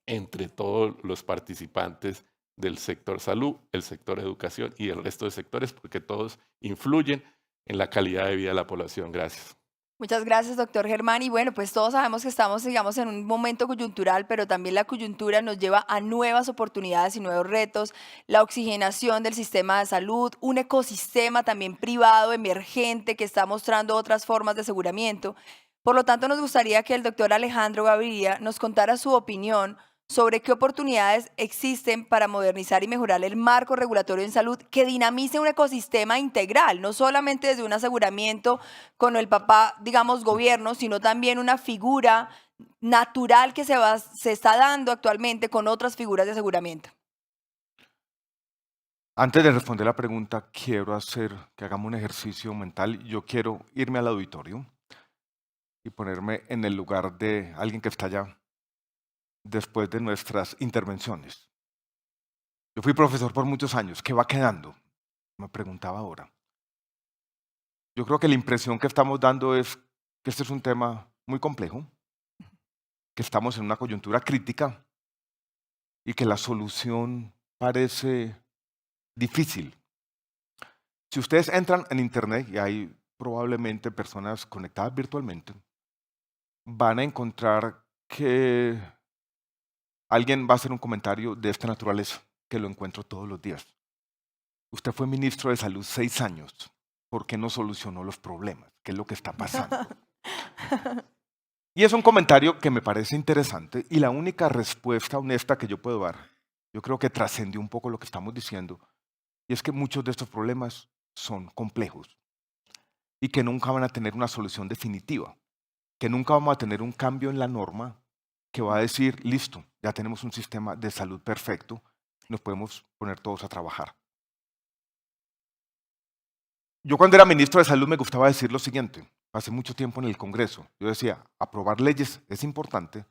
entre todos los participantes del sector salud, el sector educación y el resto de sectores, porque todos influyen en la calidad de vida de la población. Gracias. Muchas gracias, doctor Germán. Y bueno, pues todos sabemos que estamos, digamos, en un momento coyuntural, pero también la coyuntura nos lleva a nuevas oportunidades y nuevos retos, la oxigenación del sistema de salud, un ecosistema también privado, emergente, que está mostrando otras formas de aseguramiento. Por lo tanto, nos gustaría que el doctor Alejandro Gaviria nos contara su opinión sobre qué oportunidades existen para modernizar y mejorar el marco regulatorio en salud que dinamice un ecosistema integral, no solamente desde un aseguramiento con el papá, digamos, gobierno, sino también una figura natural que se está dando actualmente con otras figuras de aseguramiento. Antes de responder la pregunta, quiero hacer que hagamos un ejercicio mental. Yo quiero irme al auditorio y ponerme en el lugar de alguien que está allá después de nuestras intervenciones. Yo fui profesor por muchos años. ¿Qué va quedando? Me preguntaba ahora. Yo creo que la impresión que estamos dando es que este es un tema muy complejo, que estamos en una coyuntura crítica y que la solución parece difícil. Si ustedes entran en Internet, y hay probablemente personas conectadas virtualmente, van a encontrar que alguien va a hacer un comentario de esta naturaleza, que lo encuentro todos los días. Usted fue ministro de Salud 6 años. ¿Por qué no solucionó los problemas? ¿Qué es lo que está pasando? Y es un comentario que me parece interesante y la única respuesta honesta que yo puedo dar, yo creo que trascendió un poco lo que estamos diciendo, y es que muchos de estos problemas son complejos y que nunca van a tener una solución definitiva, que nunca vamos a tener un cambio en la norma que va a decir, listo, ya tenemos un sistema de salud perfecto, nos podemos poner todos a trabajar. Yo cuando era ministro de Salud me gustaba decir lo siguiente, pasé mucho tiempo en el Congreso, yo decía, aprobar leyes es importante,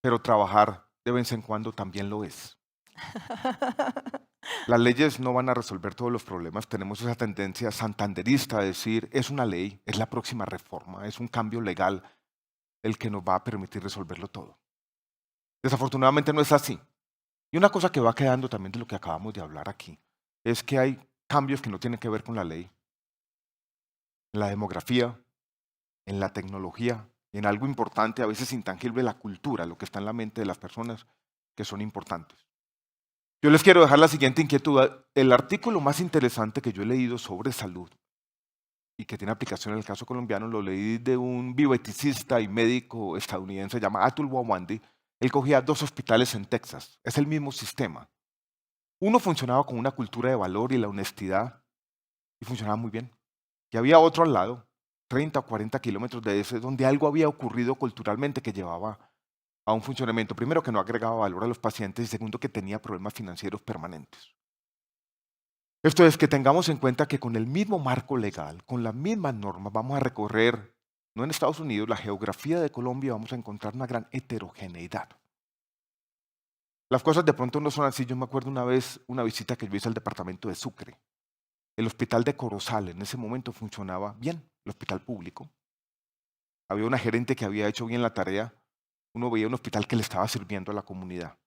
pero trabajar de vez en cuando también lo es. Las leyes no van a resolver todos los problemas, tenemos esa tendencia santanderista a decir, es una ley, es la próxima reforma, es un cambio legal el que nos va a permitir resolverlo todo. Desafortunadamente no es así. Y una cosa que va quedando también de lo que acabamos de hablar aquí, es que hay cambios que no tienen que ver con la ley, en la demografía, en la tecnología, en algo importante, a veces intangible, la cultura, lo que está en la mente de las personas, que son importantes. Yo les quiero dejar la siguiente inquietud. El artículo más interesante que yo he leído sobre salud y que tiene aplicación en el caso colombiano, lo leí de un bioeticista y médico estadounidense llamado Atul Gawande. Él cogía 2 hospitales en Texas. Es el mismo sistema. Uno funcionaba con una cultura de valor y la honestidad y funcionaba muy bien. Y había otro al lado, 30 o 40 kilómetros de ese, donde algo había ocurrido culturalmente que llevaba a un funcionamiento, primero, que no agregaba valor a los pacientes y segundo, que tenía problemas financieros permanentes. Esto es que tengamos en cuenta que con el mismo marco legal, con las mismas normas, vamos a recorrer, no en Estados Unidos, la geografía de Colombia, vamos a encontrar una gran heterogeneidad. Las cosas de pronto no son así. Yo me acuerdo una vez una visita que yo hice al departamento de Sucre. El hospital de Corozal en ese momento funcionaba bien, el hospital público. Había una gerente que había hecho bien la tarea. Uno veía un hospital que le estaba sirviendo a la comunidad.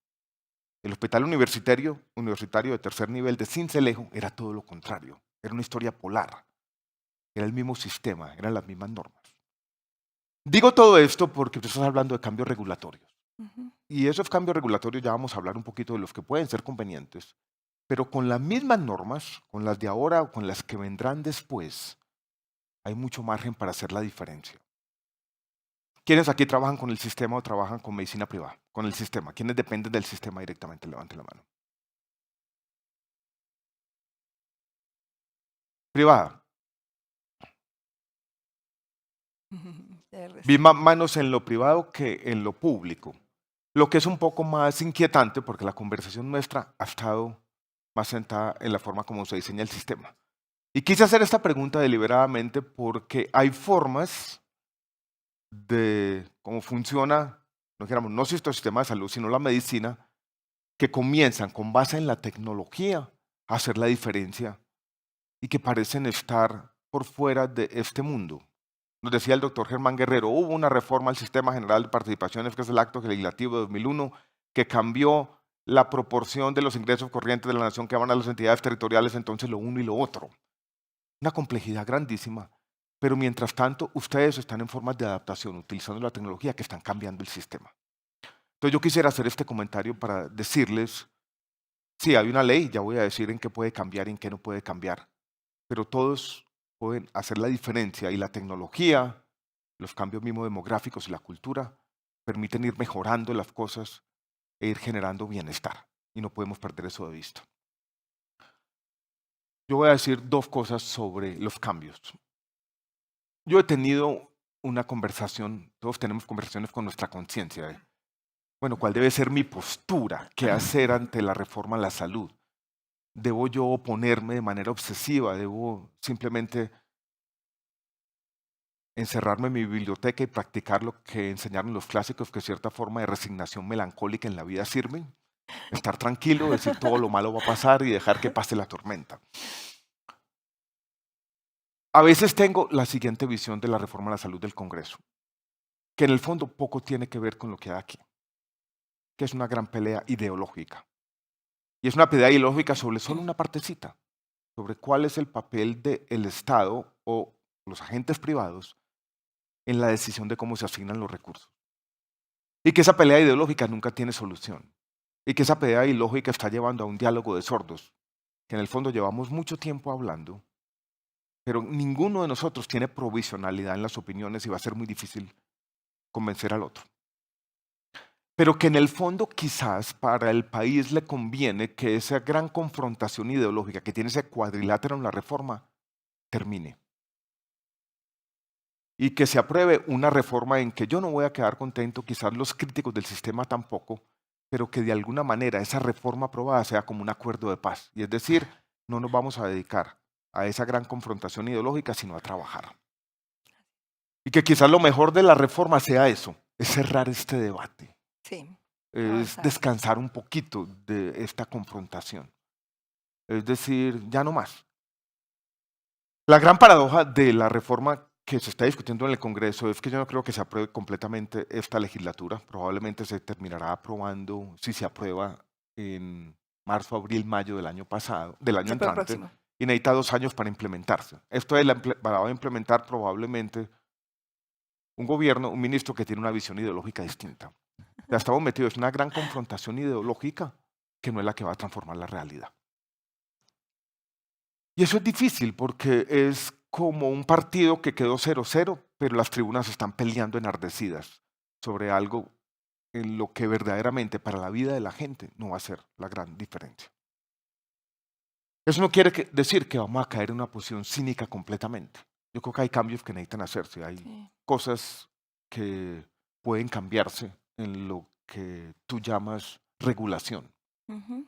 El hospital universitario de tercer nivel de Sincelejo era todo lo contrario. Era una historia polar. Era el mismo sistema, eran las mismas normas. Digo todo esto porque usted está hablando de cambios regulatorios. Y esos cambios regulatorios ya vamos a hablar un poquito de los que pueden ser convenientes, pero con las mismas normas, con las de ahora o con las que vendrán después, hay mucho margen para hacer la diferencia. ¿Quiénes aquí trabajan con el sistema o trabajan con medicina privada? Con el sistema. ¿Quiénes dependen del sistema directamente? Levanten la mano. Privada. Vi más manos en lo privado que en lo público. Lo que es un poco más inquietante porque la conversación nuestra ha estado más sentada en la forma como se diseña el sistema. Y quise hacer esta pregunta deliberadamente porque hay formas de cómo funciona, no dijéramos, no nuestro sistema de salud, sino la medicina, que comienzan con base en la tecnología a hacer la diferencia y que parecen estar por fuera de este mundo. Nos decía el doctor Germán Guerrero, hubo una reforma al Sistema General de Participaciones, que es el acto legislativo de 2001, que cambió la proporción de los ingresos corrientes de la nación que van a las entidades territoriales, entonces lo uno y lo otro. Una complejidad grandísima pero mientras tanto ustedes están en formas de adaptación utilizando la tecnología que están cambiando el sistema. Entonces yo quisiera hacer este comentario para decirles, sí, hay una ley, ya voy a decir en qué puede cambiar y en qué no puede cambiar, pero todos pueden hacer la diferencia y la tecnología, los cambios mismos demográficos y la cultura permiten ir mejorando las cosas e ir generando bienestar y no podemos perder eso de vista. Yo voy a decir dos cosas sobre los cambios. Yo he tenido una conversación, todos tenemos conversaciones con nuestra conciencia. Bueno, ¿cuál debe ser mi postura? ¿Qué hacer ante la reforma a la salud? ¿Debo yo oponerme de manera obsesiva? ¿Debo simplemente encerrarme en mi biblioteca y practicar lo que enseñaron los clásicos, que cierta forma de resignación melancólica en la vida sirve? Estar tranquilo, decir todo lo malo va a pasar y dejar que pase la tormenta. A veces tengo la siguiente visión de la reforma a la salud del Congreso, que en el fondo poco tiene que ver con lo que hay aquí, que es una gran pelea ideológica. Y es una pelea ideológica sobre solo una partecita, sobre cuál es el papel del Estado o los agentes privados en la decisión de cómo se asignan los recursos. Y que esa pelea ideológica nunca tiene solución. Y que esa pelea ideológica está llevando a un diálogo de sordos, que en el fondo llevamos mucho tiempo hablando, pero ninguno de nosotros tiene provisionalidad en las opiniones y va a ser muy difícil convencer al otro. Pero que en el fondo quizás para el país le conviene que esa gran confrontación ideológica que tiene ese cuadrilátero en la reforma termine. Y que se apruebe una reforma en que yo no voy a quedar contento, quizás los críticos del sistema tampoco, pero que de alguna manera esa reforma aprobada sea como un acuerdo de paz. Y es decir, no nos vamos a dedicar a esa gran confrontación ideológica, sino a trabajar. Y que quizás lo mejor de la reforma sea eso, es cerrar este debate. Sí. Es Avanzar. descansar un poquito de esta confrontación. Es decir, ya no más. La gran paradoja de la reforma que se está discutiendo en el Congreso es que yo no creo que se apruebe completamente esta legislatura. Probablemente se terminará aprobando, si se aprueba, en marzo, abril, mayo del año pasado, del año Sí, pero entrante, próximo. y necesita 2 años para implementarse. Esto es para implementar probablemente un gobierno, un ministro que tiene una visión ideológica distinta. Ya estamos metidos en una gran confrontación ideológica que no es la que va a transformar la realidad. Y eso es difícil porque es como un partido que quedó 0-0, pero las tribunas están peleando enardecidas sobre algo en lo que verdaderamente para la vida de la gente no va a ser la gran diferencia. Eso no quiere decir que vamos a caer en una posición cínica completamente. Yo creo que hay cambios que necesitan hacerse, hay Sí. cosas que pueden cambiarse en lo que tú llamas regulación. Ujú.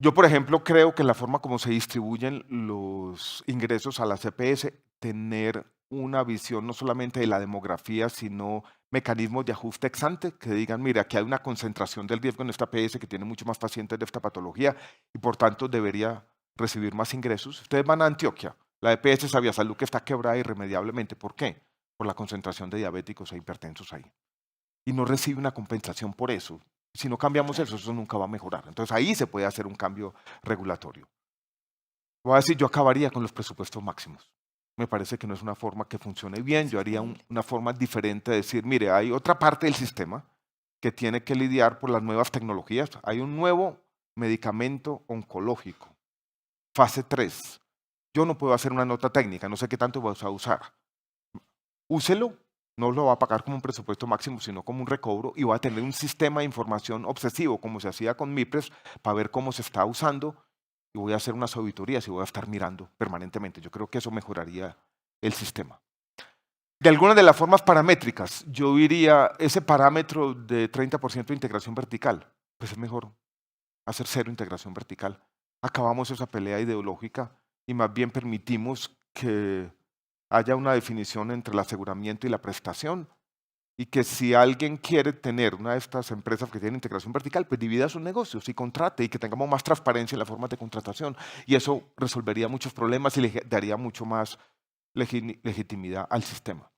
Yo, por ejemplo, creo que la forma como se distribuyen los ingresos a la CPS, tener una visión no solamente de la demografía, sino mecanismos de ajuste ex ante que digan, mira, aquí hay una concentración del riesgo en esta PS que tiene mucho más pacientes de esta patología y por tanto debería recibir más ingresos. Ustedes van a Antioquia, la EPS Sabia Salud que está quebrada irremediablemente. ¿Por qué? Por la concentración de diabéticos e hipertensos ahí. Y no recibe una compensación por eso. Si no cambiamos eso, eso nunca va a mejorar. Entonces ahí se puede hacer un cambio regulatorio. Voy a decir, yo acabaría con los presupuestos máximos. Me parece que no es una forma que funcione bien. Yo haría una forma diferente de decir, mire, hay otra parte del sistema que tiene que lidiar por las nuevas tecnologías. Hay un nuevo medicamento oncológico, fase 3. Yo no puedo hacer una nota técnica, no sé qué tanto vas a usar. Úselo. No lo va a pagar como un presupuesto máximo, sino como un recobro y va a tener un sistema de información obsesivo, como se hacía con MIPRES, para ver cómo se está usando y voy a hacer unas auditorías y voy a estar mirando permanentemente. Yo creo que eso mejoraría el sistema. De algunas de las formas paramétricas, yo diría ese parámetro de 30% de integración vertical, pues es mejor hacer 0 integración vertical. Acabamos esa pelea ideológica y más bien permitimos que haya una definición entre el aseguramiento y la prestación y que si alguien quiere tener una de estas empresas que tienen integración vertical, pues divida sus negocios y contrate y que tengamos más transparencia en las formas de contratación y eso resolvería muchos problemas y le daría mucho más legitimidad al sistema.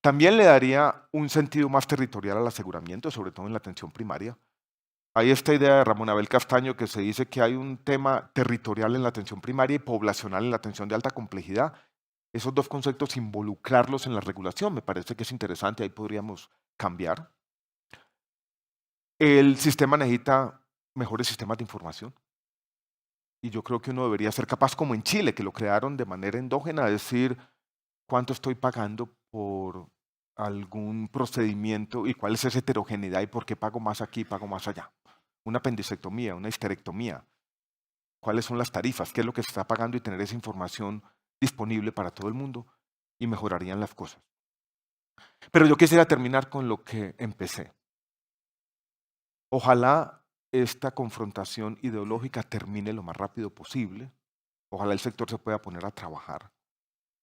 También le daría un sentido más territorial al aseguramiento, sobre todo en la atención primaria. Hay esta idea de Ramón Abel Castaño que se dice que hay un tema territorial en la atención primaria y poblacional en la atención de alta complejidad. Esos dos conceptos, involucrarlos en la regulación, me parece que es interesante, ahí podríamos cambiar. El sistema necesita mejores sistemas de información. Y yo creo que uno debería ser capaz, como en Chile, que lo crearon de manera endógena, de decir cuánto estoy pagando por algún procedimiento y cuál es esa heterogeneidad y por qué pago más aquí y pago más allá. Una apendicectomía, una histerectomía. ¿Cuáles son las tarifas? ¿Qué es lo que se está pagando? Y tener esa información disponible para todo el mundo y mejorarían las cosas. Pero yo quisiera terminar con lo que empecé. Ojalá esta confrontación ideológica termine lo más rápido posible. Ojalá el sector se pueda poner a trabajar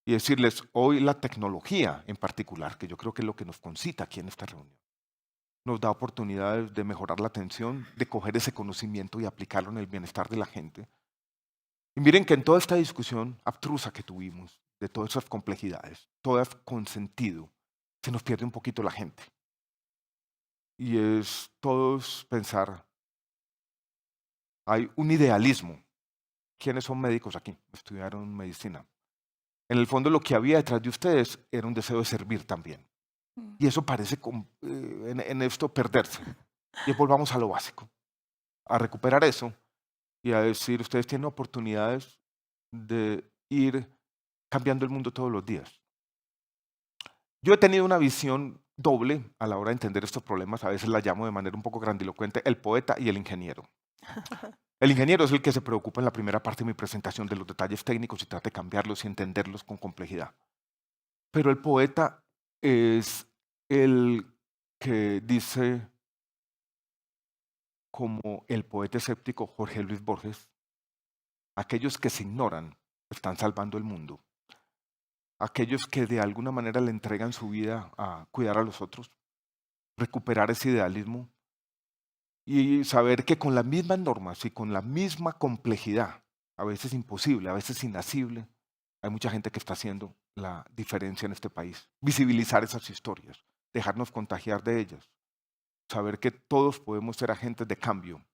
y decirles, hoy la tecnología en particular, que yo creo que es lo que nos concita aquí en esta reunión, nos da oportunidades de mejorar la atención, de coger ese conocimiento y aplicarlo en el bienestar de la gente. Y miren que en toda esta discusión abstrusa que tuvimos, de todas esas complejidades, todas con sentido, se nos pierde un poquito la gente. Y es todos pensar, hay un idealismo. ¿Quiénes son médicos aquí? Estudiaron medicina. En el fondo lo que había detrás de ustedes era un deseo de servir también. Y eso parece en esto perderse. Y volvamos a lo básico, a recuperar eso y a decir, ustedes tienen oportunidades de ir cambiando el mundo todos los días. Yo he tenido una visión doble a la hora de entender estos problemas, a veces la llamo de manera un poco grandilocuente, el poeta y el ingeniero. El ingeniero es el que se preocupa en la primera parte de mi presentación de los detalles técnicos y trata de cambiarlos y entenderlos con complejidad. Pero el poeta es el que dice, como el poeta escéptico Jorge Luis Borges, aquellos que se ignoran están salvando el mundo. Aquellos que de alguna manera le entregan su vida a cuidar a los otros, recuperar ese idealismo y saber que con las mismas normas y con la misma complejidad, a veces imposible, a veces inasible, hay mucha gente que está haciendo la diferencia en este país. Visibilizar esas historias, dejarnos contagiar de ellas, saber que todos podemos ser agentes de cambio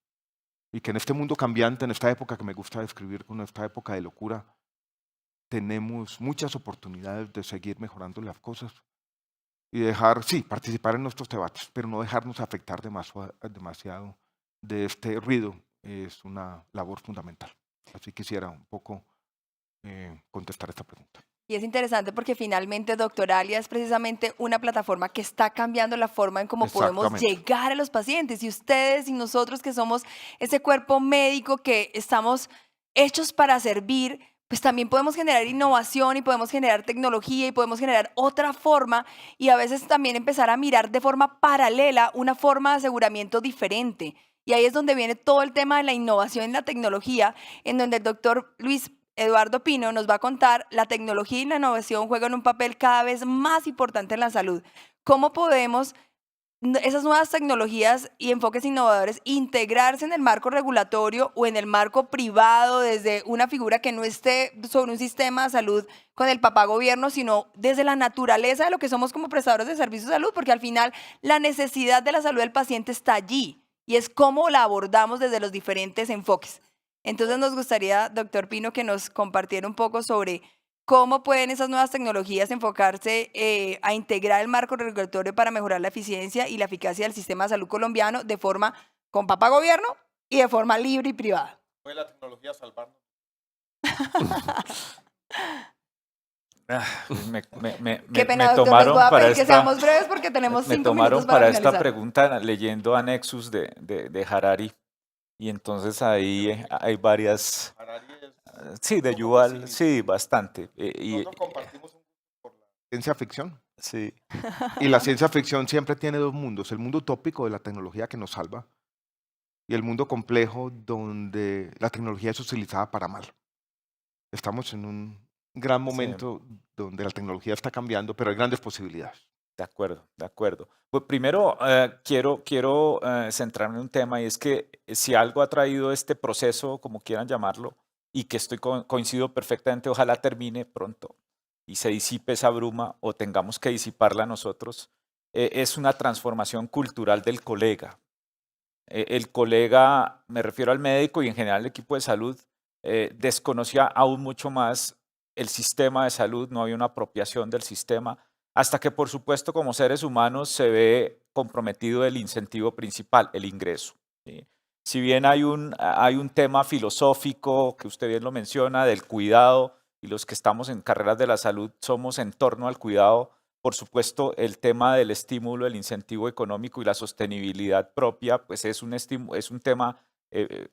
y que en este mundo cambiante, en esta época que me gusta describir como esta época de locura, tenemos muchas oportunidades de seguir mejorando las cosas y dejar, sí, participar en nuestros debates, pero no dejarnos afectar demasiado de este ruido. Es una labor fundamental. Así quisiera un poco contestar esta pregunta. Y es interesante porque finalmente Doctoralia es precisamente una plataforma que está cambiando la forma en cómo podemos Exactamente. llegar a los pacientes. Y ustedes y nosotros que somos ese cuerpo médico que estamos hechos para servir, pues también podemos generar innovación y podemos generar tecnología y podemos generar otra forma y a veces también empezar a mirar de forma paralela una forma de aseguramiento diferente. Y ahí es donde viene todo el tema de la innovación en la tecnología, en donde el doctor Luis Eduardo Pino nos va a contar la tecnología y la innovación juegan un papel cada vez más importante en la salud. ¿Cómo podemos esas nuevas tecnologías y enfoques innovadores integrarse en el marco regulatorio o en el marco privado desde una figura que no esté sobre un sistema de salud con el papá gobierno, sino desde la naturaleza de lo que somos como prestadores de servicios de salud? Porque al final la necesidad de la salud del paciente está allí y es cómo la abordamos desde los diferentes enfoques. Entonces nos gustaría, doctor Pino, que nos compartiera un poco sobre cómo pueden esas nuevas tecnologías enfocarse a integrar el marco regulatorio para mejorar la eficiencia y la eficacia del sistema de salud colombiano de forma con papá gobierno y de forma libre y privada. ¿Puede la tecnología salvarnos? Qué pena, me doctor, les tomaron voy a para pedir que esta, seamos breves porque tenemos me 5 tomaron minutos para para esta finalizar. pregunta leyendo Anexus de Harari. Y entonces ahí hay varias, sí, de Yuval, sí, bastante. Nosotros compartimos un gusto por la ciencia ficción. Sí. Y la ciencia ficción siempre tiene dos mundos, el mundo utópico de la tecnología que nos salva y el mundo complejo donde la tecnología es utilizada para mal. Estamos en un gran momento donde la tecnología está cambiando, pero hay grandes posibilidades. De acuerdo, de acuerdo. Pues primero quiero centrarme en un tema y es que si algo ha traído este proceso, como quieran llamarlo, y que coincido perfectamente, ojalá termine pronto y se disipe esa bruma o tengamos que disiparla nosotros, es una transformación cultural del colega. El colega, me refiero al médico y en general al equipo de salud, desconocía aún mucho más el sistema de salud, no hay una apropiación del sistema, hasta que por supuesto como seres humanos se ve comprometido el incentivo principal, el ingreso. ¿Sí? Si bien hay un tema filosófico, que usted bien lo menciona, del cuidado, y los que estamos en carreras de la salud somos en torno al cuidado, por supuesto el tema del estímulo, el incentivo económico y la sostenibilidad propia, pues es un tema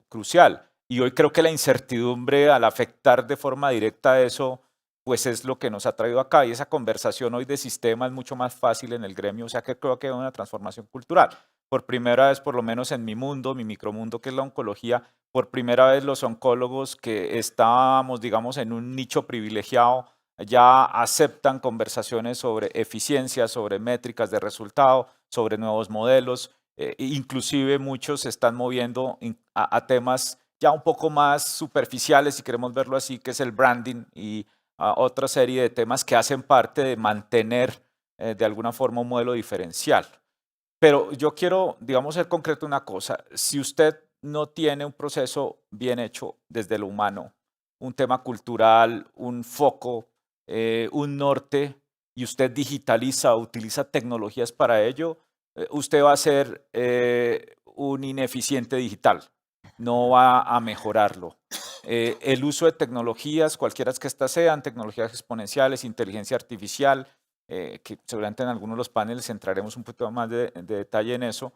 crucial. Y hoy creo que la incertidumbre al afectar de forma directa eso, pues es lo que nos ha traído acá. Y esa conversación hoy de sistema es mucho más fácil en el gremio, o sea que creo que hay una transformación cultural. Por primera vez, por lo menos en mi mundo, mi micromundo, que es la oncología, por primera vez los oncólogos que estábamos, digamos, en un nicho privilegiado, ya aceptan conversaciones sobre eficiencia, sobre métricas de resultado, sobre nuevos modelos. Inclusive muchos se están moviendo a temas ya un poco más superficiales, si queremos verlo así, que es el branding y otra serie de temas que hacen parte de mantener de alguna forma un modelo diferencial. Pero yo quiero, digamos, ser concreto una cosa. Si usted no tiene un proceso bien hecho desde lo humano, un tema cultural, un foco, un norte, y usted digitaliza o utiliza tecnologías para ello, usted va a ser un ineficiente digital, no va a mejorarlo. El uso de tecnologías, cualquiera que éstas sean, tecnologías exponenciales, inteligencia artificial, que seguramente en algunos de los paneles entraremos un poquito más de detalle en eso,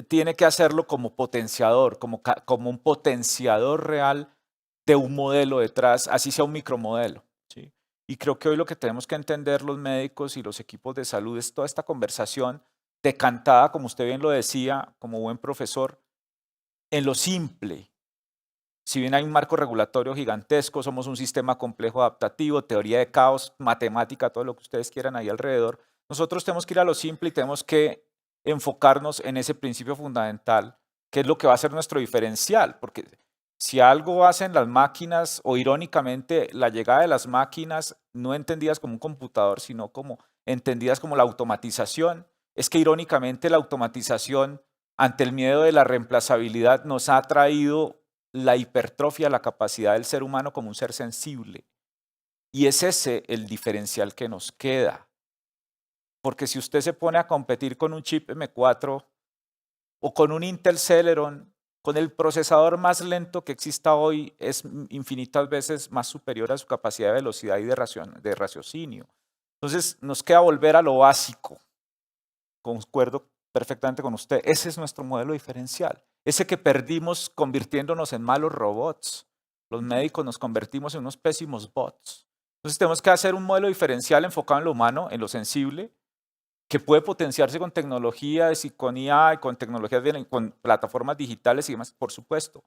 tiene que hacerlo como potenciador, como un potenciador real de un modelo detrás, así sea un micromodelo. ¿Sí? Y creo que hoy lo que tenemos que entender los médicos y los equipos de salud es toda esta conversación decantada, como usted bien lo decía, como buen profesor, en lo simple. Si bien hay un marco regulatorio gigantesco, somos un sistema complejo adaptativo, teoría de caos, matemática, todo lo que ustedes quieran ahí alrededor, nosotros tenemos que ir a lo simple y tenemos que enfocarnos en ese principio fundamental, que es lo que va a ser nuestro diferencial, porque si algo hacen las máquinas, o irónicamente la llegada de las máquinas, no entendidas como un computador, sino como entendidas como la automatización, es que irónicamente la automatización ante el miedo de la reemplazabilidad nos ha traído la hipertrofia, la capacidad del ser humano como un ser sensible. Y es ese el diferencial que nos queda. Porque si usted se pone a competir con un chip M4 o con un Intel Celeron, con el procesador más lento que exista hoy, es infinitas veces más superior a su capacidad de velocidad y de raciocinio. Entonces nos queda volver a lo básico. Concuerdo perfectamente con usted. Ese es nuestro modelo diferencial. Ese que perdimos convirtiéndonos en malos robots. Los médicos nos convertimos en unos pésimos bots. Entonces tenemos que hacer un modelo diferencial enfocado en lo humano, en lo sensible, que puede potenciarse con tecnologías y con IA y con tecnologías, con plataformas digitales y demás, por supuesto.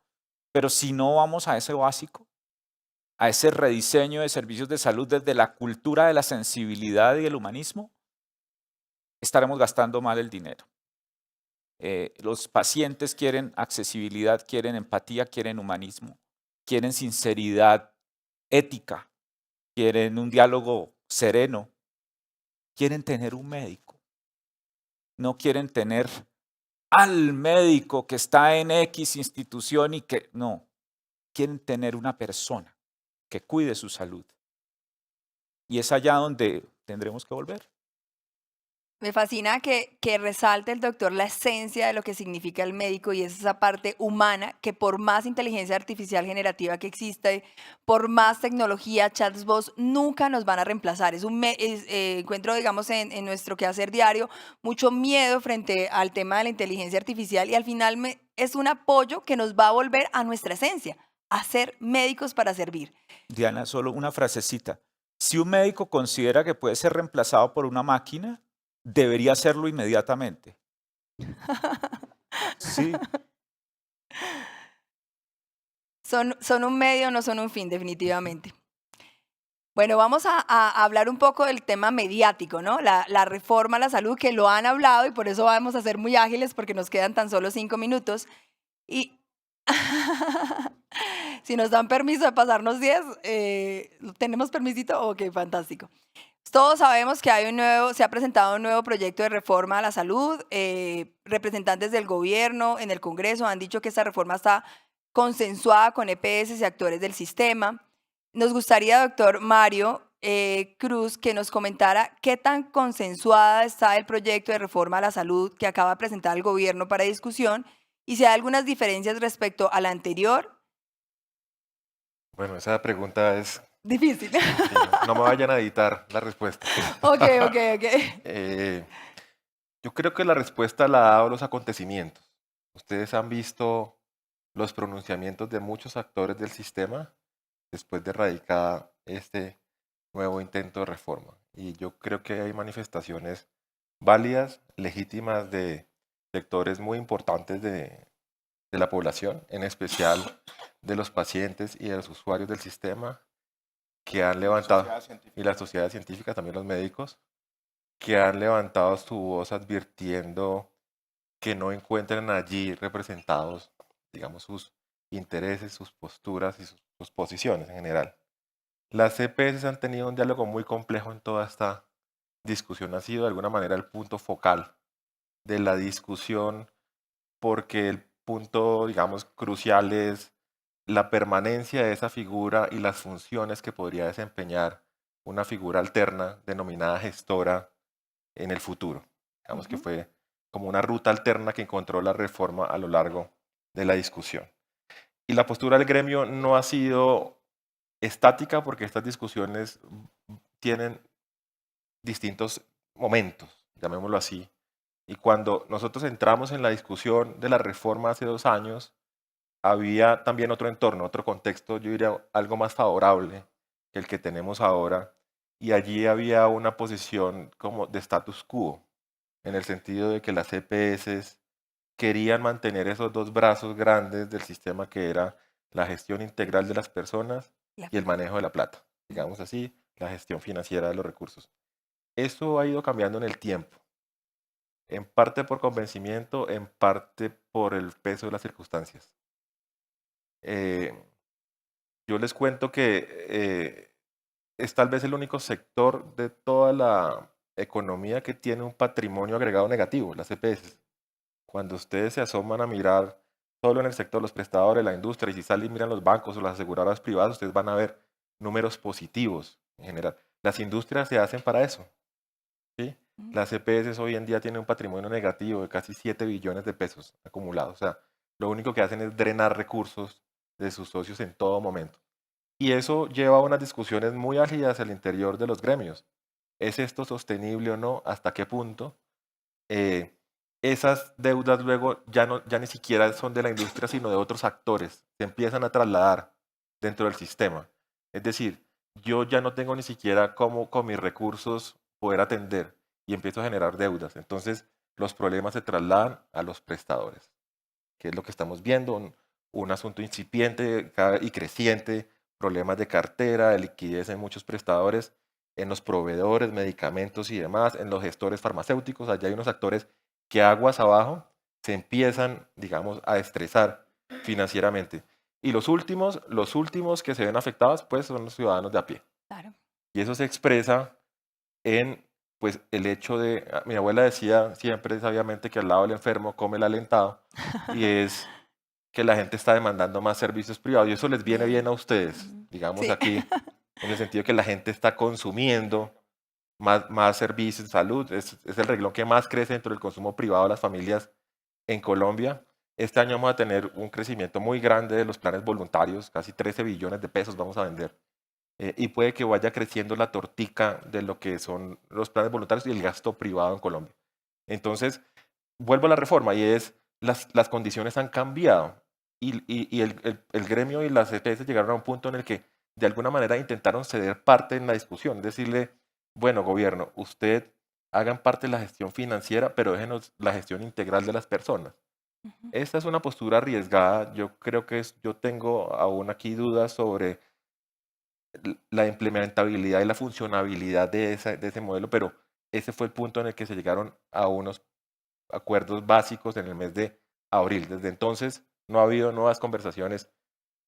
Pero si no vamos a ese básico, a ese rediseño de servicios de salud desde la cultura de la sensibilidad y el humanismo, estaremos gastando mal el dinero. Los pacientes quieren accesibilidad, quieren empatía, quieren humanismo, quieren sinceridad ética, quieren un diálogo sereno, quieren tener un médico. No quieren tener al médico que está en X institución y que no, quieren tener una persona que cuide su salud. Y es allá donde tendremos que volver. Me fascina que resalte el doctor la esencia de lo que significa el médico y es esa parte humana que por más inteligencia artificial generativa que existe, por más tecnología, chatbots, nunca nos van a reemplazar. Encuentro, digamos, en nuestro quehacer diario mucho miedo frente al tema de la inteligencia artificial y al final es un apoyo que nos va a volver a nuestra esencia, a ser médicos para servir. Diana, solo una frasecita. Si un médico considera que puede ser reemplazado por una máquina, debería hacerlo inmediatamente. Sí. Son un medio, no son un fin, definitivamente. Bueno, vamos a hablar un poco del tema mediático, ¿no? La reforma a la salud, que lo han hablado y por eso vamos a ser muy ágiles porque nos quedan tan solo 5 minutos. Y si nos dan permiso de pasarnos 10, ¿tenemos permisito? Ok, fantástico. Todos sabemos que se ha presentado un nuevo proyecto de reforma a la salud. Representantes del gobierno en el Congreso han dicho que esta reforma está consensuada con EPS y actores del sistema. nos gustaría, doctor Mario Cruz, que nos comentara qué tan consensuada está el proyecto de reforma a la salud que acaba de presentar el gobierno para discusión y si hay algunas diferencias respecto al anterior. Bueno, esa pregunta es, Difícil. sí, no me vayan a editar la respuesta. Ok, ok, ok. Eh, yo creo que la respuesta la ha dado los acontecimientos. Ustedes han visto los pronunciamientos de muchos actores del sistema después de radicada este nuevo intento de reforma. Y yo creo que hay manifestaciones válidas, legítimas de sectores muy importantes de la población, en especial de los pacientes y de los usuarios del sistema, que han levantado, y la sociedad científica, también los médicos, que han levantado su voz advirtiendo que no encuentran allí representados, digamos, sus intereses, sus posturas y sus posiciones en general. Las EPS han tenido un diálogo muy complejo en toda esta discusión, ha sido de alguna manera el punto focal de la discusión, porque el punto, digamos, crucial es la permanencia de esa figura y las funciones que podría desempeñar una figura alterna denominada gestora en el futuro. Digamos que fue como una ruta alterna que encontró la reforma a lo largo de la discusión. Y la postura del gremio no ha sido estática porque estas discusiones tienen distintos momentos, llamémoslo así. Y cuando nosotros entramos en la discusión de la reforma hace 2 años, había también otro entorno, otro contexto, yo diría algo más favorable que el que tenemos ahora, y allí había una posición como de status quo, en el sentido de que las EPS querían mantener esos 2 brazos grandes del sistema que era la gestión integral de las personas y el manejo de la plata, digamos así, la gestión financiera de los recursos. Eso ha ido cambiando en el tiempo, en parte por convencimiento, en parte por el peso de las circunstancias. Eh, yo les cuento que es tal vez el único sector de toda la economía que tiene un patrimonio agregado negativo, las EPS. Cuando ustedes se asoman a mirar solo en el sector, los prestadores, la industria, y si salen y miran los bancos o las aseguradoras privadas, ustedes van a ver números positivos en general. Las industrias se hacen para eso, ¿sí? Las EPS hoy en día tienen un patrimonio negativo de casi 7 billones de pesos acumulados. O sea, lo único que hacen es drenar recursos de sus socios en todo momento. Y eso lleva a unas discusiones muy álgidas al interior de los gremios. ¿Es esto sostenible o no? ¿Hasta qué punto? Esas deudas luego ya ni siquiera son de la industria, sino de otros actores. Se empiezan a trasladar dentro del sistema. Es decir, yo ya no tengo ni siquiera cómo con mis recursos poder atender y empiezo a generar deudas. Entonces, los problemas se trasladan a los prestadores, que es lo que estamos viendo, un asunto incipiente y creciente, problemas de cartera, de liquidez en muchos prestadores, en los proveedores, medicamentos y demás, en los gestores farmacéuticos. Allá hay unos actores que aguas abajo se empiezan, digamos, a estresar financieramente. Y los últimos que se ven afectados, pues, son los ciudadanos de a pie. Claro. Y eso se expresa en, pues, el hecho de, mi abuela decía siempre sabiamente que al lado del enfermo come el alentado, y es que la gente está demandando más servicios privados, y eso les viene bien a ustedes, digamos Sí. aquí, en el sentido que la gente está consumiendo más servicios de salud, es el renglón que más crece dentro del consumo privado de las familias en Colombia. Este año vamos a tener un crecimiento muy grande de los planes voluntarios, casi 13 billones de pesos vamos a vender. Y puede que vaya creciendo la tortica de lo que son los planes voluntarios y el gasto privado en Colombia. Entonces, vuelvo a la reforma y es, las condiciones han cambiado y el gremio y las EPS llegaron a un punto en el que de alguna manera intentaron ceder parte en la discusión, decirle, bueno, gobierno, usted hagan parte de la gestión financiera, pero déjenos la gestión integral de las personas. Esta es una postura arriesgada. Yo creo que yo tengo aún aquí dudas sobre la implementabilidad y la funcionabilidad de ese modelo, pero ese fue el punto en el que se llegaron a unos acuerdos básicos en el mes de abril. Desde entonces no ha habido nuevas conversaciones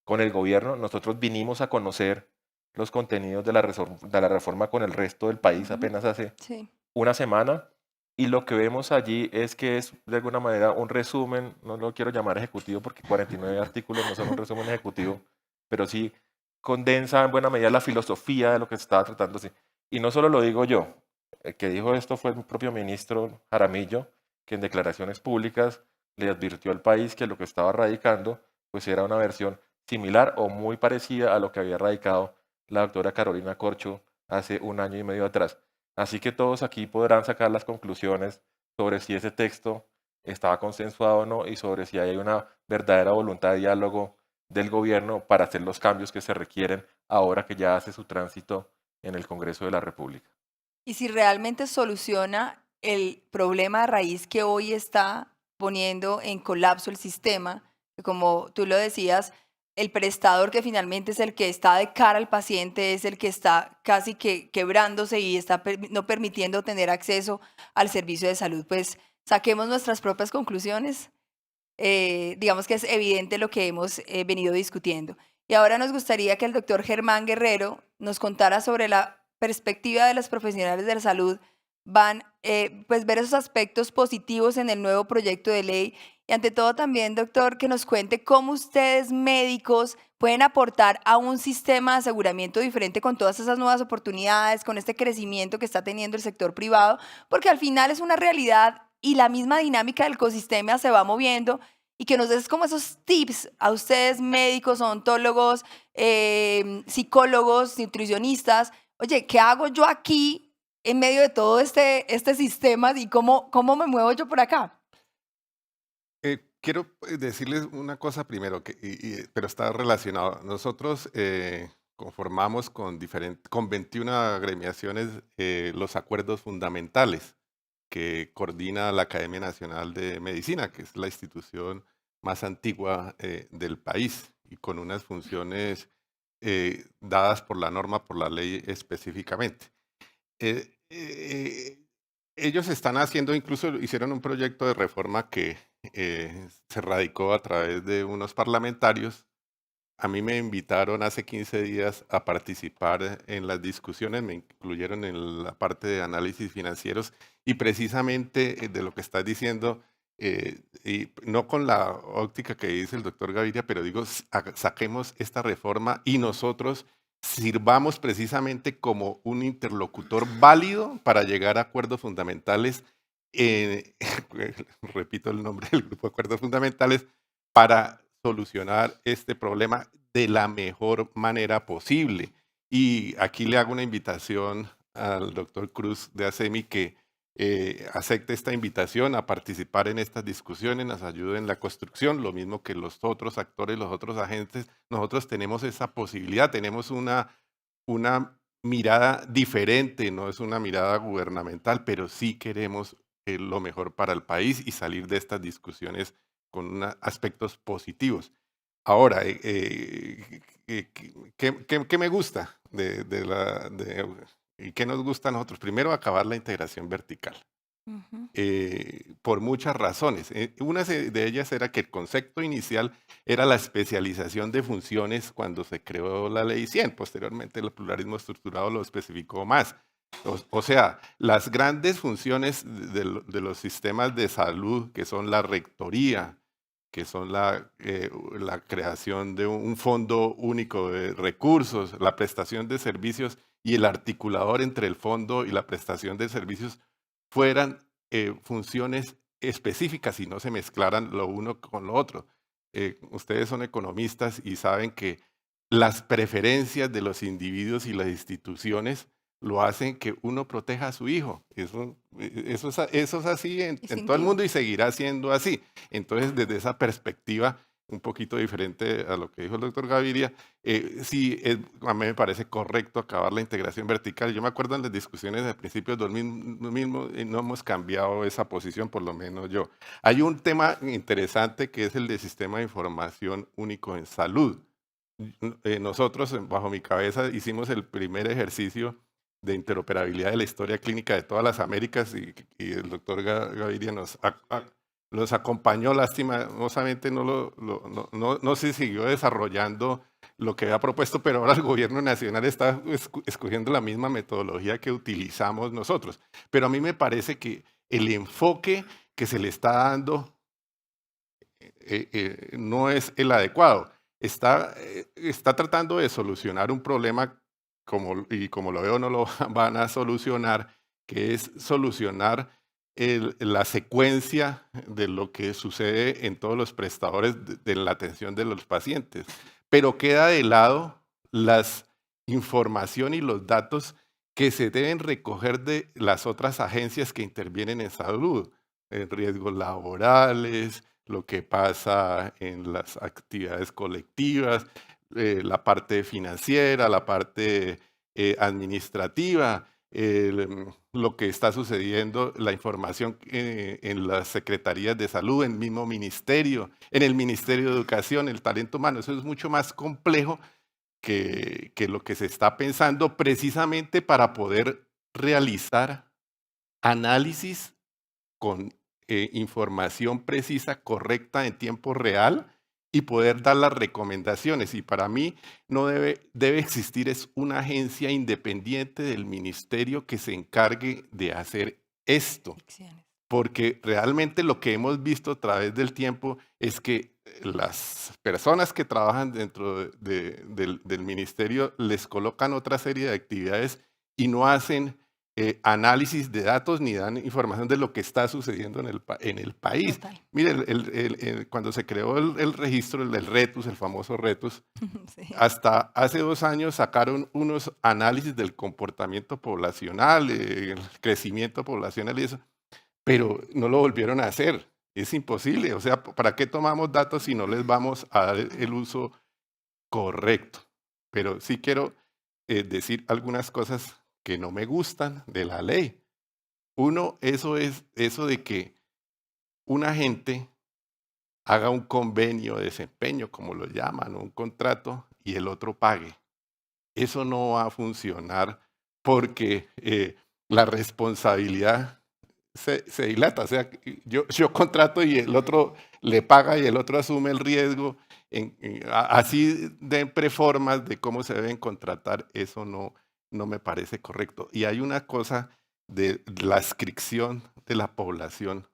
con el gobierno. Nosotros vinimos a conocer los contenidos de la reforma con el resto del país apenas hace Sí. una semana, y lo que vemos allí es que es de alguna manera un resumen, no lo quiero llamar ejecutivo porque 49 artículos no son un resumen ejecutivo, pero sí condensa en buena medida la filosofía de lo que se estaba tratando. Sí. Y no solo lo digo yo, el que dijo esto fue el propio ministro Jaramillo, que en declaraciones públicas le advirtió al país que lo que estaba radicando pues era una versión similar o muy parecida a lo que había radicado la doctora Carolina Corcho hace 1 año y medio atrás. Así que todos aquí podrán sacar las conclusiones sobre si ese texto estaba consensuado o no y sobre si hay una verdadera voluntad de diálogo del gobierno para hacer los cambios que se requieren ahora que ya hace su tránsito en el Congreso de la República. Y si realmente soluciona el problema de raíz que hoy está poniendo en colapso el sistema, que como tú lo decías, el prestador que finalmente es el que está de cara al paciente, es el que está casi que quebrándose y está no permitiendo tener acceso al servicio de salud, pues saquemos nuestras propias conclusiones. Digamos que es evidente lo que hemos venido discutiendo. Y ahora nos gustaría que el doctor Germán Guerrero nos contara sobre la perspectiva de los profesionales de la salud, van pues ver esos aspectos positivos en el nuevo proyecto de ley y ante todo también, doctor, que nos cuente cómo ustedes médicos pueden aportar a un sistema de aseguramiento diferente con todas esas nuevas oportunidades, con este crecimiento que está teniendo el sector privado, porque al final es una realidad y la misma dinámica del ecosistema se va moviendo y que nos des como esos tips a ustedes médicos, odontólogos, psicólogos, nutricionistas. Oye, ¿qué hago yo aquí en medio de todo este sistema y cómo me muevo yo por acá? Quiero decirles una cosa primero, pero está relacionado. Nosotros conformamos con 21 agremiaciones los acuerdos fundamentales que coordina la Academia Nacional de Medicina, que es la institución más antigua del país y con unas funciones dadas por la norma, por la ley específicamente. Ellos están haciendo, incluso hicieron un proyecto de reforma que se radicó a través de unos parlamentarios. A mí me invitaron hace 15 días a participar en las discusiones, me incluyeron en la parte de análisis financieros y precisamente de lo que estás diciendo, y no con la óptica que dice el doctor Gaviria, pero digo, saquemos esta reforma y nosotros sirvamos precisamente como un interlocutor válido para llegar a acuerdos fundamentales, repito el nombre del grupo de acuerdos fundamentales, para solucionar este problema de la mejor manera posible. Y aquí le hago una invitación al doctor Cruz de ASEMI que acepte esta invitación a participar en estas discusiones, nos ayude en la construcción, lo mismo que los otros actores, los otros agentes. Nosotros tenemos esa posibilidad, tenemos una mirada diferente, no es una mirada gubernamental, pero sí queremos lo mejor para el país y salir de estas discusiones con aspectos positivos. Ahora, ¿qué me gusta y qué nos gusta a nosotros? Primero, acabar la integración vertical. Por muchas razones. Una de ellas era que el concepto inicial era la especialización de funciones cuando se creó la Ley 100. Posteriormente, el pluralismo estructurado lo especificó más. O sea, las grandes funciones de los sistemas de salud, que son la rectoría, que son la creación de un fondo único de recursos, la prestación de servicios y el articulador entre el fondo y la prestación de servicios, fueran funciones específicas y no se mezclaran lo uno con lo otro. Ustedes son economistas y saben que las preferencias de los individuos y las instituciones lo hacen que uno proteja a su hijo. Eso es así en todo el mundo y seguirá siendo así. Entonces, desde esa perspectiva, un poquito diferente a lo que dijo el doctor Gaviria, sí, a mí me parece correcto acabar la integración vertical. Yo me acuerdo en las discusiones de principios del mismo, no hemos cambiado esa posición, por lo menos yo. Hay un tema interesante que es el de sistema de información único en salud. Nosotros, bajo mi cabeza, hicimos el primer ejercicio de interoperabilidad de la historia clínica de todas las Américas y el doctor Gaviria nos acompañó. Lastimosamente no se siguió desarrollando lo que había propuesto, pero ahora el gobierno nacional está escogiendo la misma metodología que utilizamos nosotros. Pero a mí me parece que el enfoque que se le está dando no es el adecuado. está tratando de solucionar un problema, y como lo veo no lo van a solucionar, que es solucionar la secuencia de lo que sucede en todos los prestadores de la atención de los pacientes. Pero queda de lado la información y los datos que se deben recoger de las otras agencias que intervienen en salud, riesgos laborales, lo que pasa en las actividades colectivas, la parte financiera, la parte administrativa, lo que está sucediendo, la información en las secretarías de salud, en el mismo ministerio, en el Ministerio de Educación, el talento humano. Eso es mucho más complejo que lo que se está pensando, precisamente para poder realizar análisis con información precisa, correcta, en tiempo real, y poder dar las recomendaciones. Y para mí no debe existir es una agencia independiente del ministerio que se encargue de hacer esto. Porque realmente lo que hemos visto a través del tiempo es que las personas que trabajan dentro del ministerio les colocan otra serie de actividades y no hacen análisis de datos ni dan información de lo que está sucediendo en el país. Total. Mire, cuando se creó el registro, el RETUS, el famoso RETUS, Sí. hasta hace 2 años sacaron unos análisis del comportamiento poblacional, el crecimiento poblacional y eso, pero no lo volvieron a hacer. Es imposible. O sea, ¿para qué tomamos datos si no les vamos a dar el uso correcto? Pero sí quiero decir algunas cosas que no me gustan de la ley. Uno, eso de que un agente haga un convenio de desempeño, como lo llaman, o un contrato, y el otro pague. Eso no va a funcionar porque la responsabilidad se dilata. O sea, yo contrato y el otro le paga y el otro asume el riesgo. Así den preformas de cómo se deben contratar, eso no me parece correcto. Y hay una cosa de la adscripción de la población.